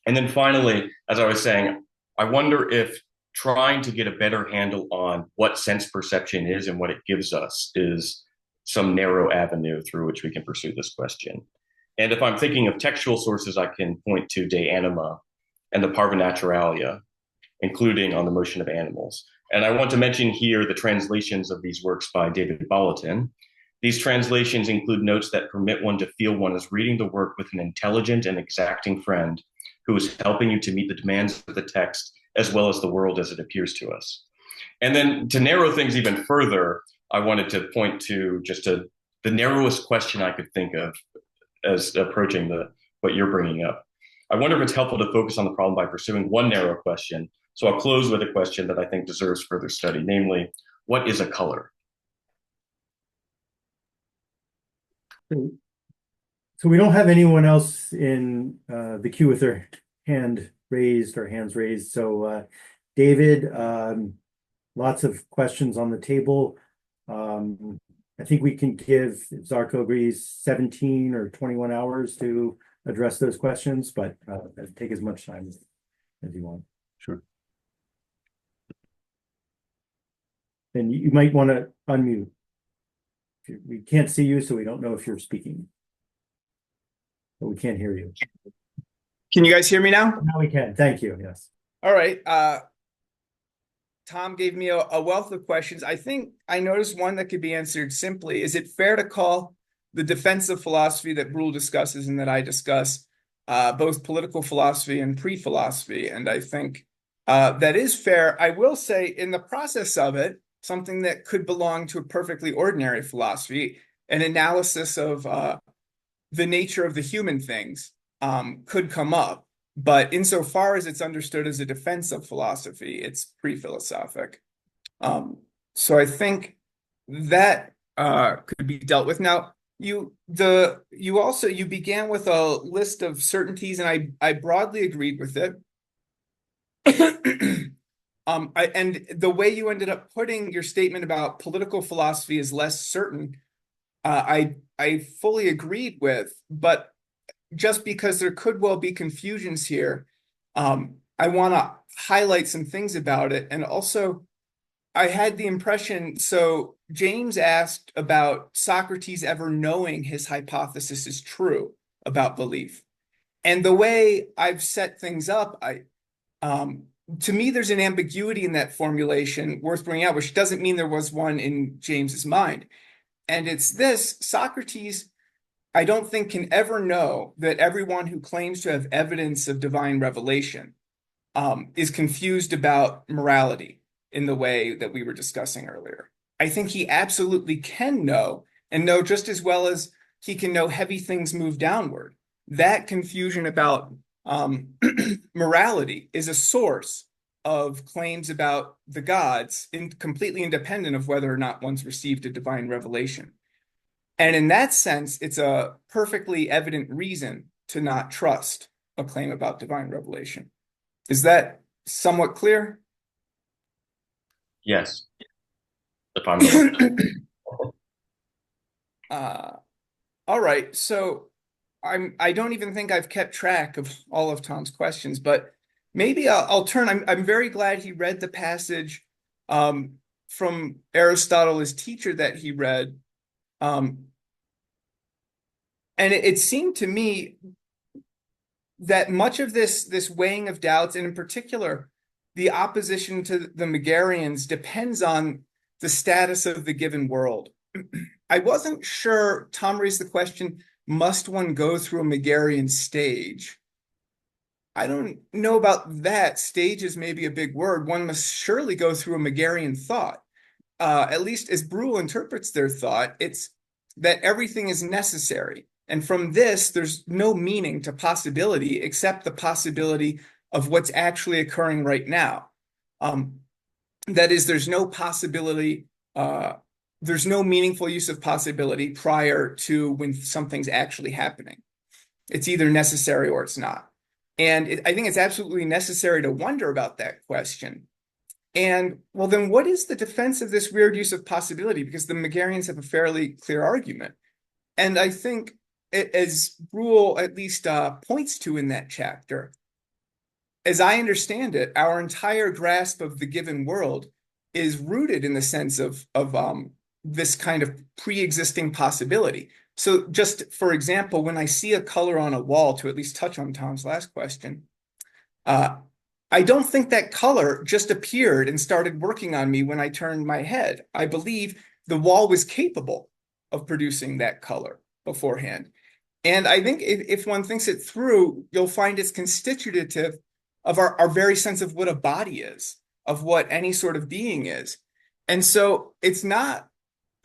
then finally, as I was saying, I wonder if trying to get a better handle on what sense perception is and what it gives us is some narrow avenue through which we can pursue this question. And if I'm thinking of textual sources, I can point to De Anima and the Parva Naturalia, including On the Motion of Animals. And I want to mention here the translations of these works by David Bolleton. These translations include notes that permit one to feel one is reading the work with an intelligent and exacting friend who is helping you to meet the demands of the text as well as the world as it appears to us. And then to narrow things even further, I wanted to point to just the narrowest question I could think of as approaching what you're bringing up. I wonder if it's helpful to focus on the problem by pursuing one narrow question. So I'll close with a question that I think deserves further study, namely, what is a color? So we don't have anyone else in the queue with their hand raised or hands raised. So David, lots of questions on the table. I think we can give, if Zarko agrees, 17 or 21 hours to address those questions, but take as much time as you want. Sure. And you might want to unmute. We can't see you, so we don't know if you're speaking. But we can't hear you. Can you guys hear me now? Now we can. Thank you. Yes. All right. Tom gave me a wealth of questions. I think I noticed one that could be answered simply. Is it fair to call the defensive philosophy that Bruell discusses and that I discuss both political philosophy and pre-philosophy? And I think that is fair. I will say in the process of it, something that could belong to a perfectly ordinary philosophy, an analysis of the nature of the human things could come up. But insofar as it's understood as a defense of philosophy, it's pre-philosophic. So I think that could be dealt with. Now, you began with a list of certainties, and I broadly agreed with it. And the way you ended up putting your statement about political philosophy is less certain, I fully agreed with, but just because there could well be confusions here, I want to highlight some things about it. And also, I had the impression, so James asked about Socrates ever knowing his hypothesis is true about belief. And the way I've set things up, to me, there's an ambiguity in that formulation worth bringing out, which doesn't mean there was one in James's mind. And it's this: Socrates, I don't think, can ever know that everyone who claims to have evidence of divine revelation is confused about morality in the way that we were discussing earlier. I think he absolutely can know, and know just as well as he can know heavy things move downward. That confusion about morality is a source of claims about the gods, completely independent of whether or not one's received a divine revelation. And in that sense, it's a perfectly evident reason to not trust a claim about divine revelation. Is that somewhat clear? Yes. If I'm all right. So I don't even think I've kept track of all of Tom's questions, but maybe I'll turn. I'm very glad he read the passage from Aristotle, his teacher, that he read. And it seemed to me that much of this weighing of doubts, and in particular, the opposition to the Megarians, depends on the status of the given world. I wasn't sure, Tom raised the question, must one go through a Megarian stage? I don't know about that. Stage is maybe a big word. One must surely go through a Megarian thought. At least as Bruell interprets their thought, it's that everything is necessary. And from this, there's no meaning to possibility except the possibility of what's actually occurring right now. That is, there's no possibility, there's no meaningful use of possibility prior to when something's actually happening. It's either necessary or it's not. And I think it's absolutely necessary to wonder about that question. And well, then what is the defense of this weird use of possibility? Because the Megarians have a fairly clear argument. And I think, as Bruell at least points to in that chapter, as I understand it, our entire grasp of the given world is rooted in the sense of this kind of pre-existing possibility. So just for example, when I see a color on a wall, to at least touch on Tom's last question, I don't think that color just appeared and started working on me when I turned my head. I believe the wall was capable of producing that color beforehand. And I think if one thinks it through, you'll find it's constitutive of our very sense of what a body is, of what any sort of being is. And so it's not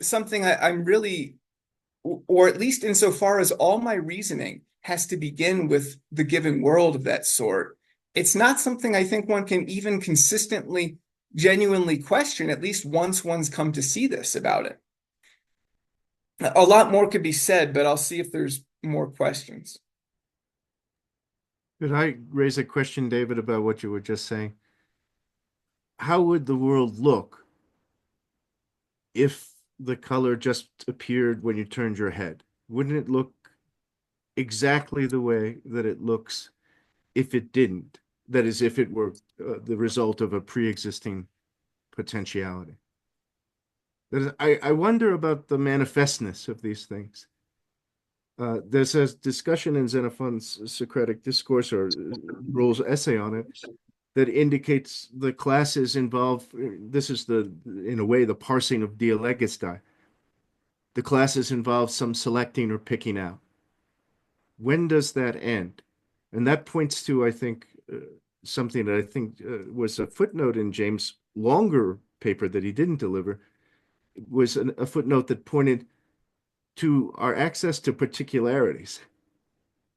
something I'm really, or at least insofar as all my reasoning has to begin with the given world of that sort, it's not something I think one can even consistently, genuinely question, at least once one's come to see this about it. A lot more could be said, but I'll see if there's more questions. Could I raise a question, David, about what you were just saying? How would the world look if the color just appeared when you turned your head? Wouldn't it look exactly the way that it looks if it didn't? That is, if it were the result of a pre-existing potentiality. That is, I wonder about the manifestness of these things. There's a discussion in Xenophon's Socratic Discourse, or Bruell's essay on it, that indicates the classes involve, this is in a way, the parsing of dialegistai. The classes involve some selecting or picking out. When does that end? And that points to, I think, something that I think was a footnote in James' longer paper that he didn't deliver, was a footnote that pointed to our access to particularities,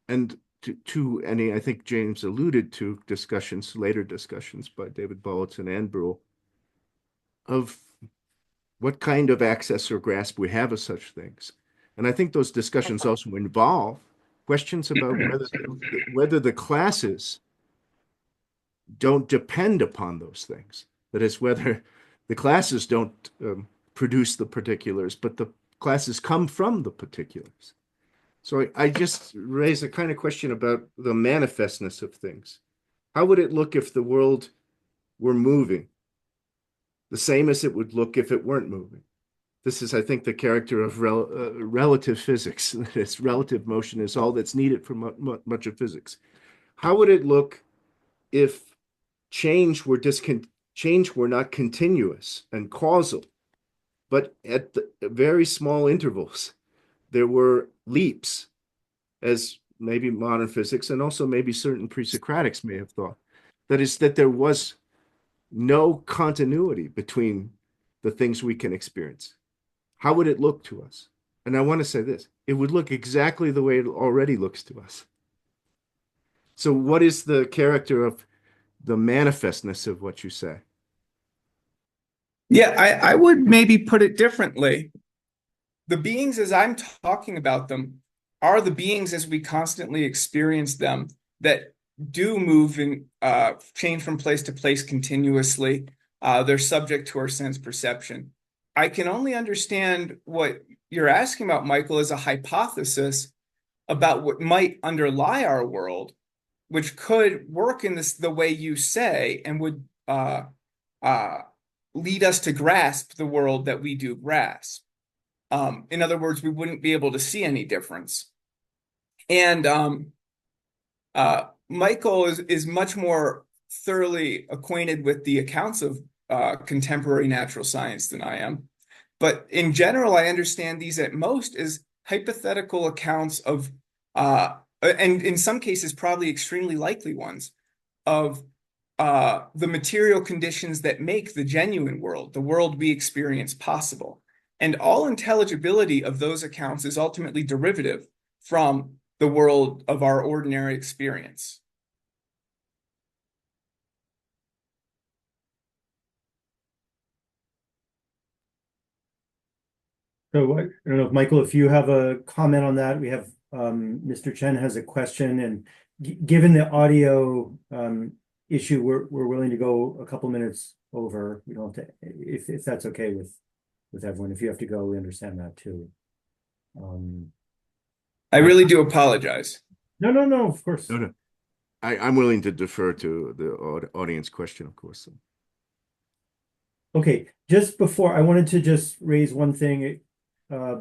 and and I think James alluded to later discussions by David Bolton and Bruell, of what kind of access or grasp we have of such things. And I think those discussions also involve questions about whether the classes don't depend upon those things. That is, whether the classes don't produce the particulars, but the classes come from the particulars. So I just raise a kind of question about the manifestness of things. How would it look if the world were moving? The same as it would look if it weren't moving. This is, I think, the character of relative physics. This relative motion is all that's needed for much of physics. How would it look if change were not continuous and causal, but at very small intervals there were leaps, as maybe modern physics and also maybe certain pre-Socratics may have thought? That is, that there was no continuity between the things we can experience. How would it look to us? And I want to say this: it would look exactly the way it already looks to us. So what is the character of the manifestness of what you say? Yeah, I would maybe put it differently. The beings as I'm talking about them are the beings as we constantly experience them, that do move and change from place to place continuously. They're subject to our sense perception. I can only understand what you're asking about, Michael, as a hypothesis about what might underlie our world, which could work in the way you say, and would lead us to grasp the world that we do grasp. In other words, we wouldn't be able to see any difference. And Michael is much more thoroughly acquainted with the accounts of contemporary natural science than I am. But in general, I understand these at most as hypothetical accounts of, and in some cases, probably extremely likely ones, of the material conditions that make the genuine world, the world we experience, possible. And all intelligibility of those accounts is ultimately derivative from the world of our ordinary experience. So I don't know if Michael, if you have a comment on that, we have Mr. Chen has a question, and given the audio issue, we're willing to go a couple minutes over. We don't have to, if that's okay with everyone. If you have to go, we understand that too. I really do apologize. No, of course. No. I'm willing to defer to the audience question, of course. Okay, just before, I wanted to just raise one thing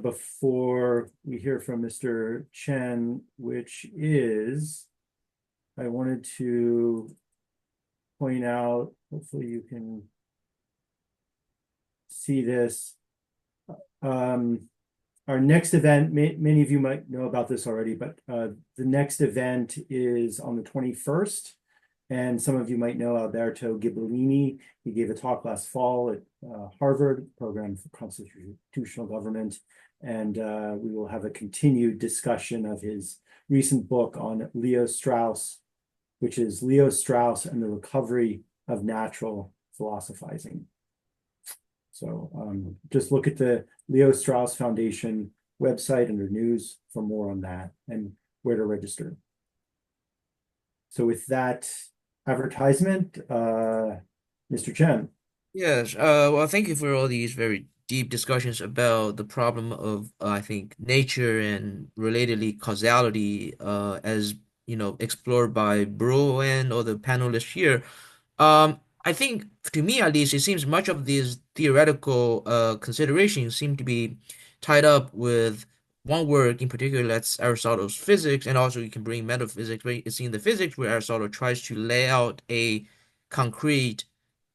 before we hear from Mr. Chen, which is I wanted to point out, hopefully you can see this. Our next event, many of you might know about this already, but the next event is on the 21st. And some of you might know Alberto Ghibellini. He gave a talk last fall at Harvard, Program for Constitutional Government. And we will have a continued discussion of his recent book on Leo Strauss, which is Leo Strauss and the Recovery of Natural Philosophizing. So just look at the Leo Strauss Foundation website under news for more on that and where to register. So with that advertisement, Mr. Chen. Yes, well, thank you for all these very deep discussions about the problem of, I think, nature and relatedly causality, as explored by Bruell and other panelists here. I think, to me at least, it seems much of these theoretical considerations seem to be tied up with one work in particular, that's Aristotle's physics, and also you can bring metaphysics, but it's in the physics where Aristotle tries to lay out a concrete,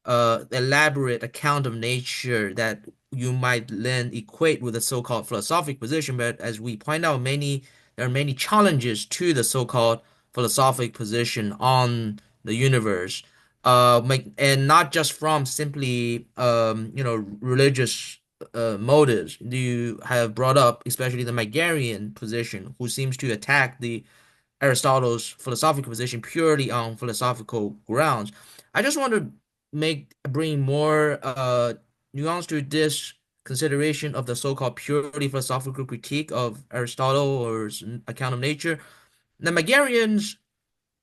elaborate account of nature that you might then equate with the so-called philosophic position. But as we point out, there are many challenges to the so-called philosophic position on the universe, and not just from simply religious motives. You have brought up, especially the Megarian position, who seems to attack the Aristotle's philosophical position purely on philosophical grounds. I just want to bring more nuance to this consideration of the so-called purely philosophical critique of Aristotle or his account of nature. The Megarians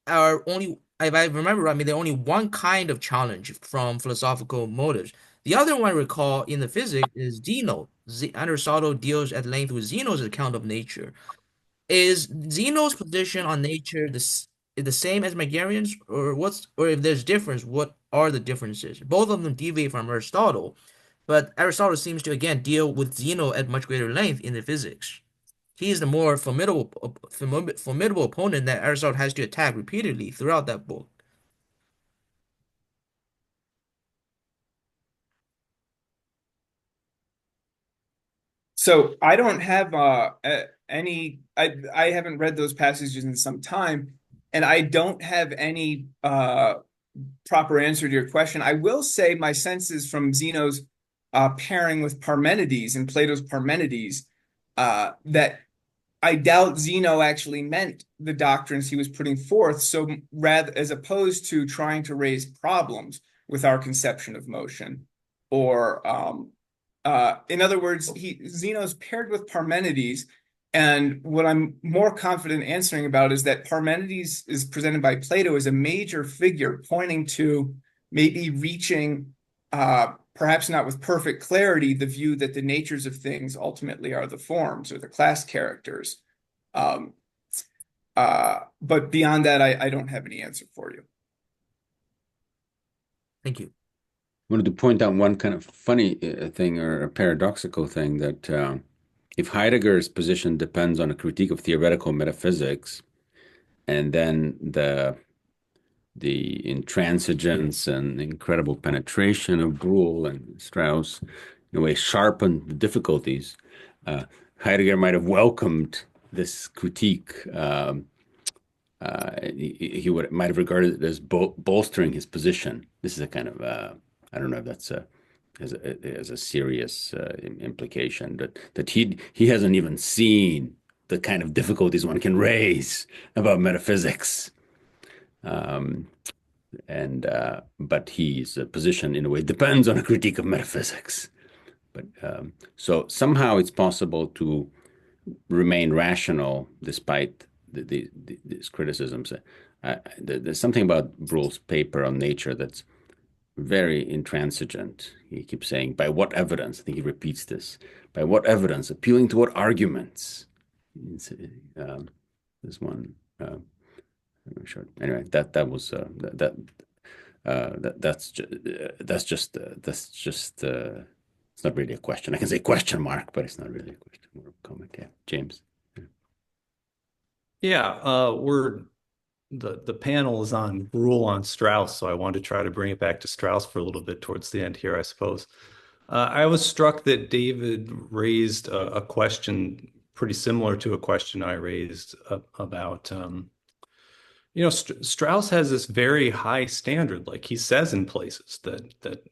are only, if I remember right, I mean, they're only one kind of challenge from philosophical motives. The other one I recall in the physics is Zeno. Aristotle deals at length with Zeno's account of nature. Is Zeno's position on nature the same as Megarian's, or if there's difference, what are the differences? Both of them deviate from Aristotle, but Aristotle seems to again deal with Zeno at much greater length in the physics. He is the more formidable opponent that Aristotle has to attack repeatedly throughout that book. So I don't have any. I haven't read those passages in some time, and I don't have any proper answer to your question. I will say my sense is from Zeno's pairing with Parmenides and Plato's Parmenides that I doubt Zeno actually meant the doctrines he was putting forth. So rather, as opposed to trying to raise problems with our conception of motion, or in other words, Zeno's paired with Parmenides, and what I'm more confident answering about is that Parmenides is presented by Plato as a major figure pointing to maybe reaching, perhaps not with perfect clarity, the view that the natures of things ultimately are the forms or the class characters. But beyond that, I don't have any answer for you. Thank you. I wanted to point out one kind of funny thing or a paradoxical thing that if Heidegger's position depends on a critique of theoretical metaphysics, and then the intransigence and incredible penetration of Bruell and Strauss, in a way, sharpened the difficulties, Heidegger might have welcomed this critique. He might have regarded it as bolstering his position. This is a kind of I don't know if that's as a serious implication that he hasn't even seen the kind of difficulties one can raise about metaphysics. But his position, in a way, depends on a critique of metaphysics. But so somehow it's possible to remain rational despite these criticisms. There's something about Bruell's paper on nature that's very intransigent. He keeps saying, by what evidence? I think he repeats this. By what evidence? Appealing to what arguments? There's one. Sure. Anyway, that's just it's not really a question. I can say question mark, but it's not really a question. More of a comment. Yeah, James. Yeah, we're the panel is on Bruell on Strauss, so I wanted to try to bring it back to Strauss for a little bit towards the end here, I suppose. I was struck that David raised a question pretty similar to a question I raised about, Strauss has this very high standard, like he says in places that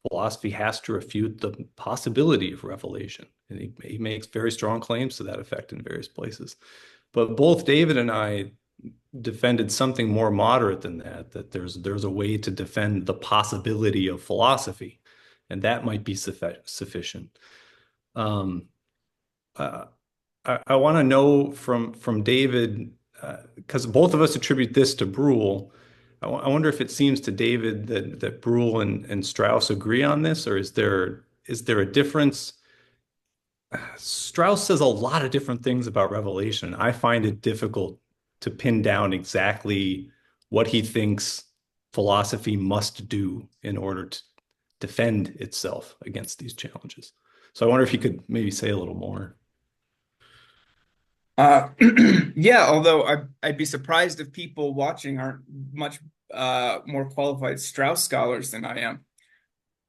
philosophy has to refute the possibility of revelation. And he makes very strong claims to that effect in various places. But both David and I defended something more moderate than that there's a way to defend the possibility of philosophy, and that might be sufficient. I want to know from David, because both of us attribute this to Bruell. I wonder if it seems to David that Bruell and Strauss agree on this, or is there a difference? Strauss says a lot of different things about revelation. I find it difficult to pin down exactly what he thinks philosophy must do in order to defend itself against these challenges. So I wonder if you could maybe say a little more. Yeah, although I'd be surprised if people watching aren't much more qualified Strauss scholars than I am.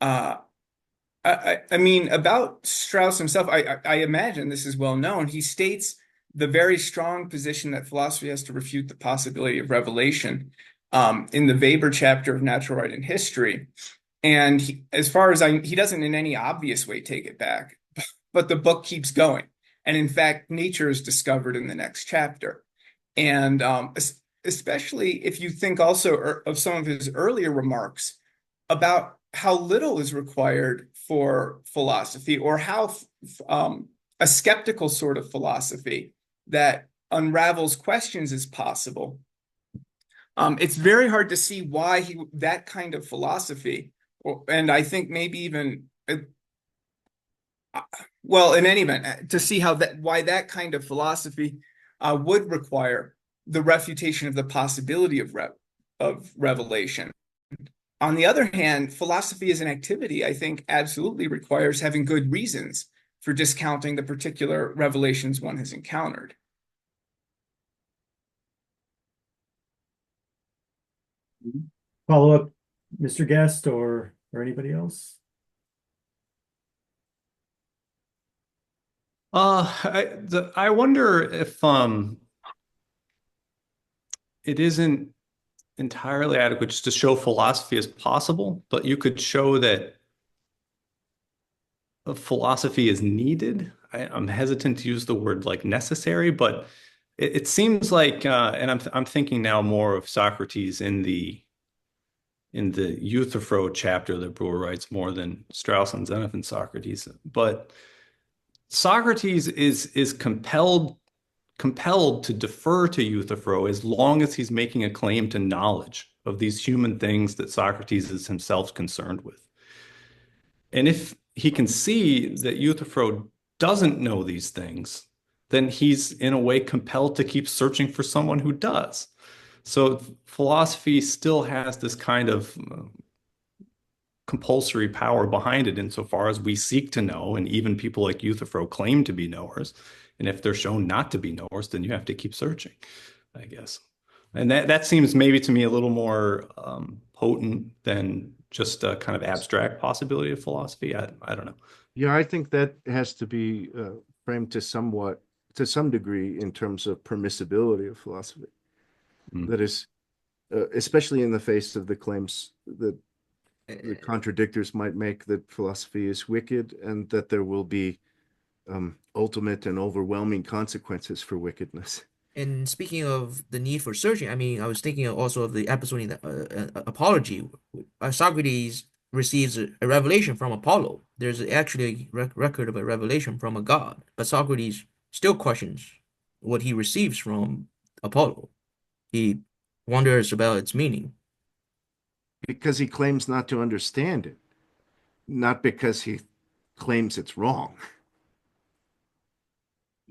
I mean, about Strauss himself, I imagine this is well known. He states the very strong position that philosophy has to refute the possibility of revelation in the Weber chapter of Natural Right and History. And as far as he doesn't in any obvious way take it back, but the book keeps going. And in fact, nature is discovered in the next chapter. And especially if you think also of some of his earlier remarks about how little is required for philosophy, or how a skeptical sort of philosophy that unravels questions is possible. It's very hard to see why that kind of philosophy, and I think maybe even, well, in any event, to see why that kind of philosophy would require the refutation of the possibility of revelation. On the other hand, philosophy as an activity, I think, absolutely requires having good reasons for discounting the particular revelations one has encountered. Follow up, Mr. Guest or anybody else? I wonder if it isn't entirely adequate just to show philosophy as possible, but you could show that philosophy is needed. I'm hesitant to use the word like necessary, but it seems like, and I'm thinking now more of Socrates in the Euthyphro chapter that Bruell writes more than Strauss and Xenophon Socrates, but Socrates is compelled to defer to Euthyphro as long as he's making a claim to knowledge of these human things that Socrates is himself concerned with. And if he can see that Euthyphro doesn't know these things, then he's in a way compelled to keep searching for someone who does. So philosophy still has this kind of compulsory power behind it insofar as we seek to know, and even people like Euthyphro claim to be knowers. And if they're shown not to be knowers, then you have to keep searching, I guess. And that seems maybe to me a little more potent than just a kind of abstract possibility of philosophy. I don't know. Yeah, I think that has to be framed to some degree in terms of permissibility of philosophy. That is, especially in the face of the claims that the contradictors might make that philosophy is wicked and that there will be ultimate and overwhelming consequences for wickedness. And speaking of the need for searching, I mean, I was thinking also of the episode in the Apology. Socrates receives a revelation from Apollo. There's actually a record of a revelation from a god, but Socrates still questions what he receives from Apollo. He wonders about its meaning. Because he claims not to understand it, not because he claims it's wrong.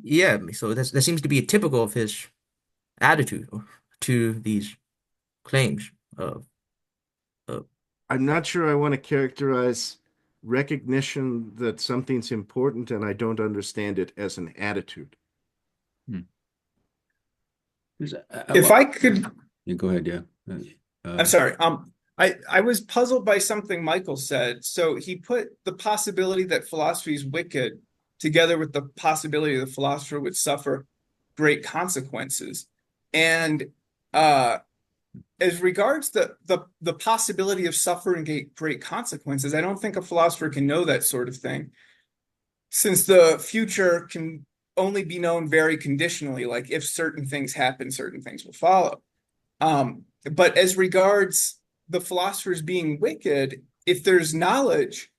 Yeah, so that seems to be typical of his attitude to these claims of I'm not sure I want to characterize recognition that something's important and I don't understand it as an attitude. If I could, Yeah, go ahead. Yeah. I'm sorry. I was puzzled by something Michael said. So he put the possibility that philosophy is wicked together with the possibility that the philosopher would suffer great consequences. And as regards the possibility of suffering great consequences, I don't think a philosopher can know that sort of thing, since the future can only be known very conditionally, like if certain things happen, certain things will follow. But as regards the philosophers being wicked, if there's knowledge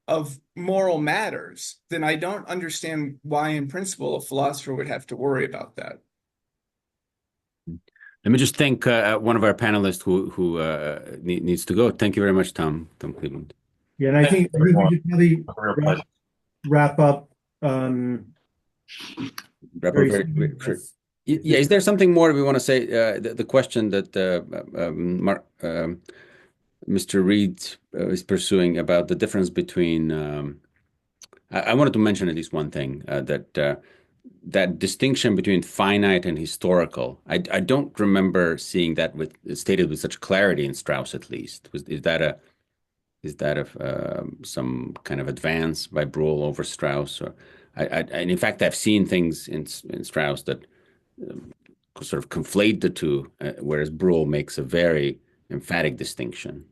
of moral matters, then I don't understand why, in principle, a philosopher would have to worry about that. Let me just thank one of our panelists who needs to go. Thank you very much, Tom Cleveland. Yeah, and I think we should probably Real pleasure. wrap up. Very soon. Sure. Yeah, is there something more we want to say? The question that Mr. Reid is pursuing about the difference between. I wanted to mention at least one thing that distinction between finite and historical. I don't remember seeing that stated with such clarity in Strauss, at least. Is that some kind of advance by Bruell over Strauss? Or and in fact, I've seen things in Strauss that sort of conflate the two, whereas Bruell makes a very emphatic distinction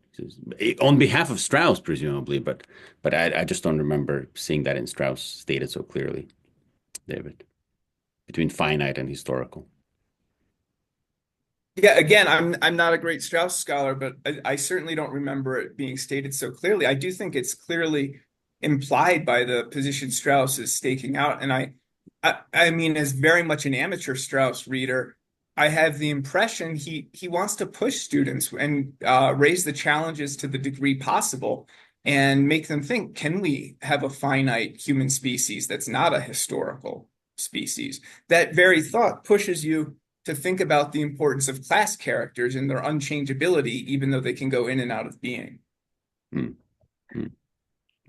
on behalf of Strauss, presumably, but I just don't remember seeing that in Strauss stated so clearly, David, between finite and historical. Yeah, again, I'm not a great Strauss scholar, but I certainly don't remember it being stated so clearly. I do think it's clearly implied by the position Strauss is staking out, and I mean, as very much an amateur Strauss reader, I have the impression he wants to push students and raise the challenges to the degree possible and make them think, can we have a finite human species that's not a historical species? That very thought pushes you to think about the importance of class characters and their unchangeability, even though they can go in and out of being.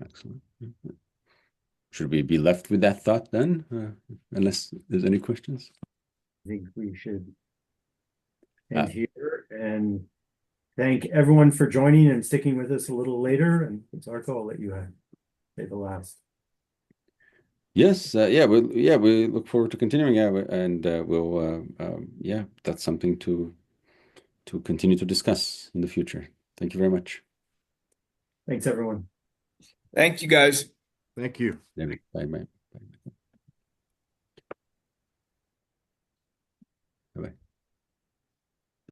Excellent. Should we be left with that thought then, unless there's any questions? I think we should end here and thank everyone for joining and sticking with us a little later. And Zarko, I'll let you say the last. Yes, we look forward to continuing, and we'll that's something to continue to discuss in the future. Thank you very much. Thanks, everyone. Thank you, guys. Thank you. Bye bye.